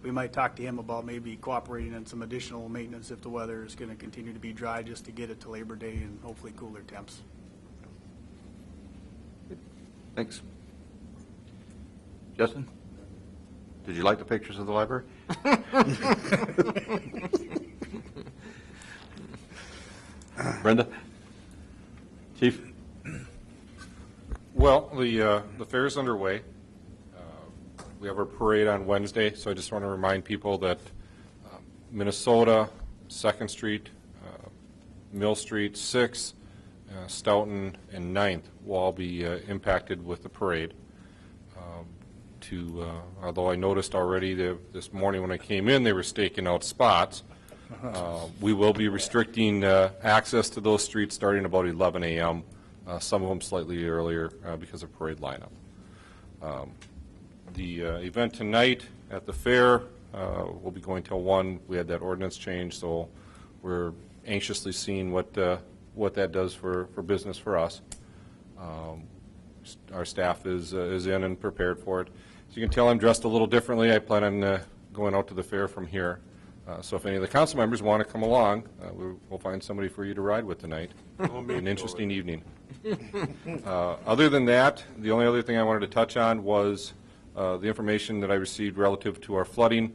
we might talk to him about maybe cooperating on some additional maintenance if the weather is going to continue to be dry, just to get it to Labor Day and hopefully cooler temps. Thanks. Justin? Did you like the pictures of the library? Brenda? Chief? Well, the fair's underway. We have our parade on Wednesday, so I just want to remind people that Minnesota, 2nd Street, Mill Street, 6th, Stoughton, and 9th will all be impacted with the parade. Although I noticed already this morning when I came in, they were staking out spots. We will be restricting access to those streets starting about 11 a.m., some of them slightly earlier because of parade lineup. The event tonight at the fair will be going till 1. We had that ordinance change, so we're anxiously seeing what that does for business for us. Our staff is in and prepared for it. As you can tell, I'm dressed a little differently. I plan on going out to the fair from here. So if any of the council members want to come along, we'll find somebody for you to ride with tonight. It'll be an interesting evening. Other than that, the only other thing I wanted to touch on was the information that I received relative to our flooding.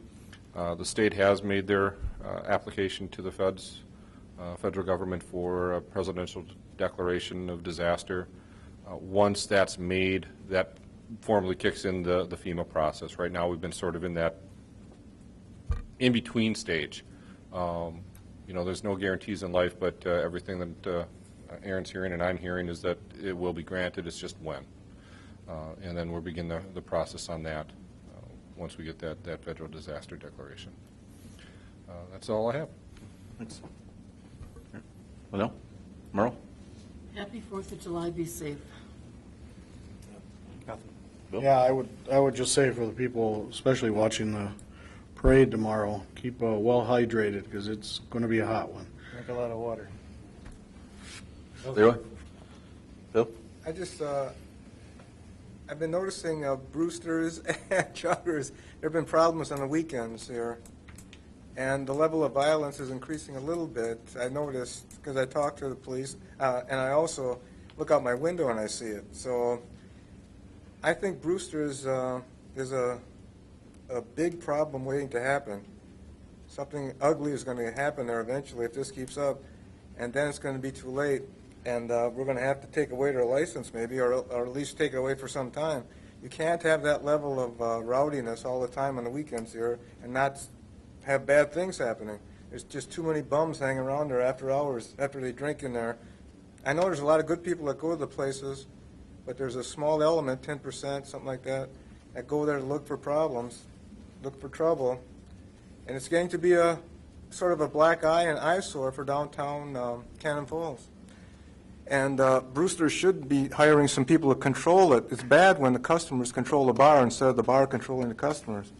The state has made their application to the federal government for a presidential declaration of disaster. Once that's made, that formally kicks in the FEMA process. Right now, we've been sort of in that in-between stage. There's no guarantees in life, but everything that Aaron's hearing and I'm hearing is that it will be granted. It's just when. And then we'll begin the process on that once we get that federal disaster declaration. That's all I have. Thanks. Well, Merle? Happy 4th of July, be safe. Bill? Yeah, I would just say for the people, especially watching the parade tomorrow, keep well hydrated because it's going to be a hot one. Drink a lot of water. Leroy? Bill? I just, I've been noticing Brewster's and Chuggers, there have been problems on the weekends here. And the level of violence is increasing a little bit. I noticed because I talked to the police, and I also look out my window and I see it. So I think Brewster's is a big problem waiting to happen. Something ugly is going to happen there eventually if this keeps up, and then it's going to be too late, and we're going to have to take away their license maybe, or at least take it away for some time. You can't have that level of rowdiness all the time on the weekends here and not have bad things happening. There's just too many bums hanging around there after hours, after they drink in there. I know there's a lot of good people that go to the places, but there's a small element, 10%, something like that go there to look for problems, look for trouble. And it's getting to be a sort of a black eye and eyesore for downtown Cannon Falls. And Brewster should be hiring some people to control it. It's bad when the customers control the bar instead of the bar controlling the customers.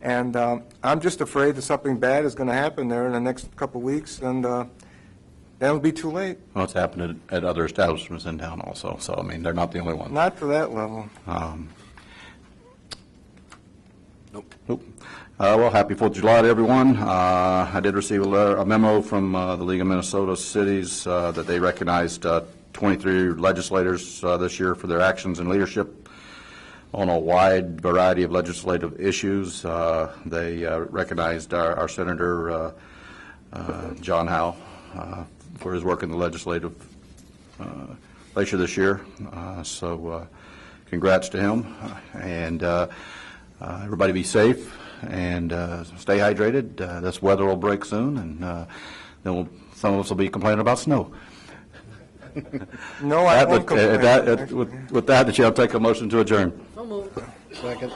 And I'm just afraid that something bad is going to happen there in the next couple of weeks, and that'll be too late. Well, it's happened at other establishments in town also, so, I mean, they're not the only ones. Not to that level. Nope. Well, happy 4th of July to everyone. I did receive a memo from the League of Minnesota Cities that they recognized 23 legislators this year for their actions and leadership on a wide variety of legislative issues. They recognized our Senator John Howe for his work in the legislature this year. So congrats to him. And everybody be safe and stay hydrated. This weather will break soon, and then some of us will be complaining about snow. No, I won't complain. With that, the chair will take a motion to adjourn. So moved. Second.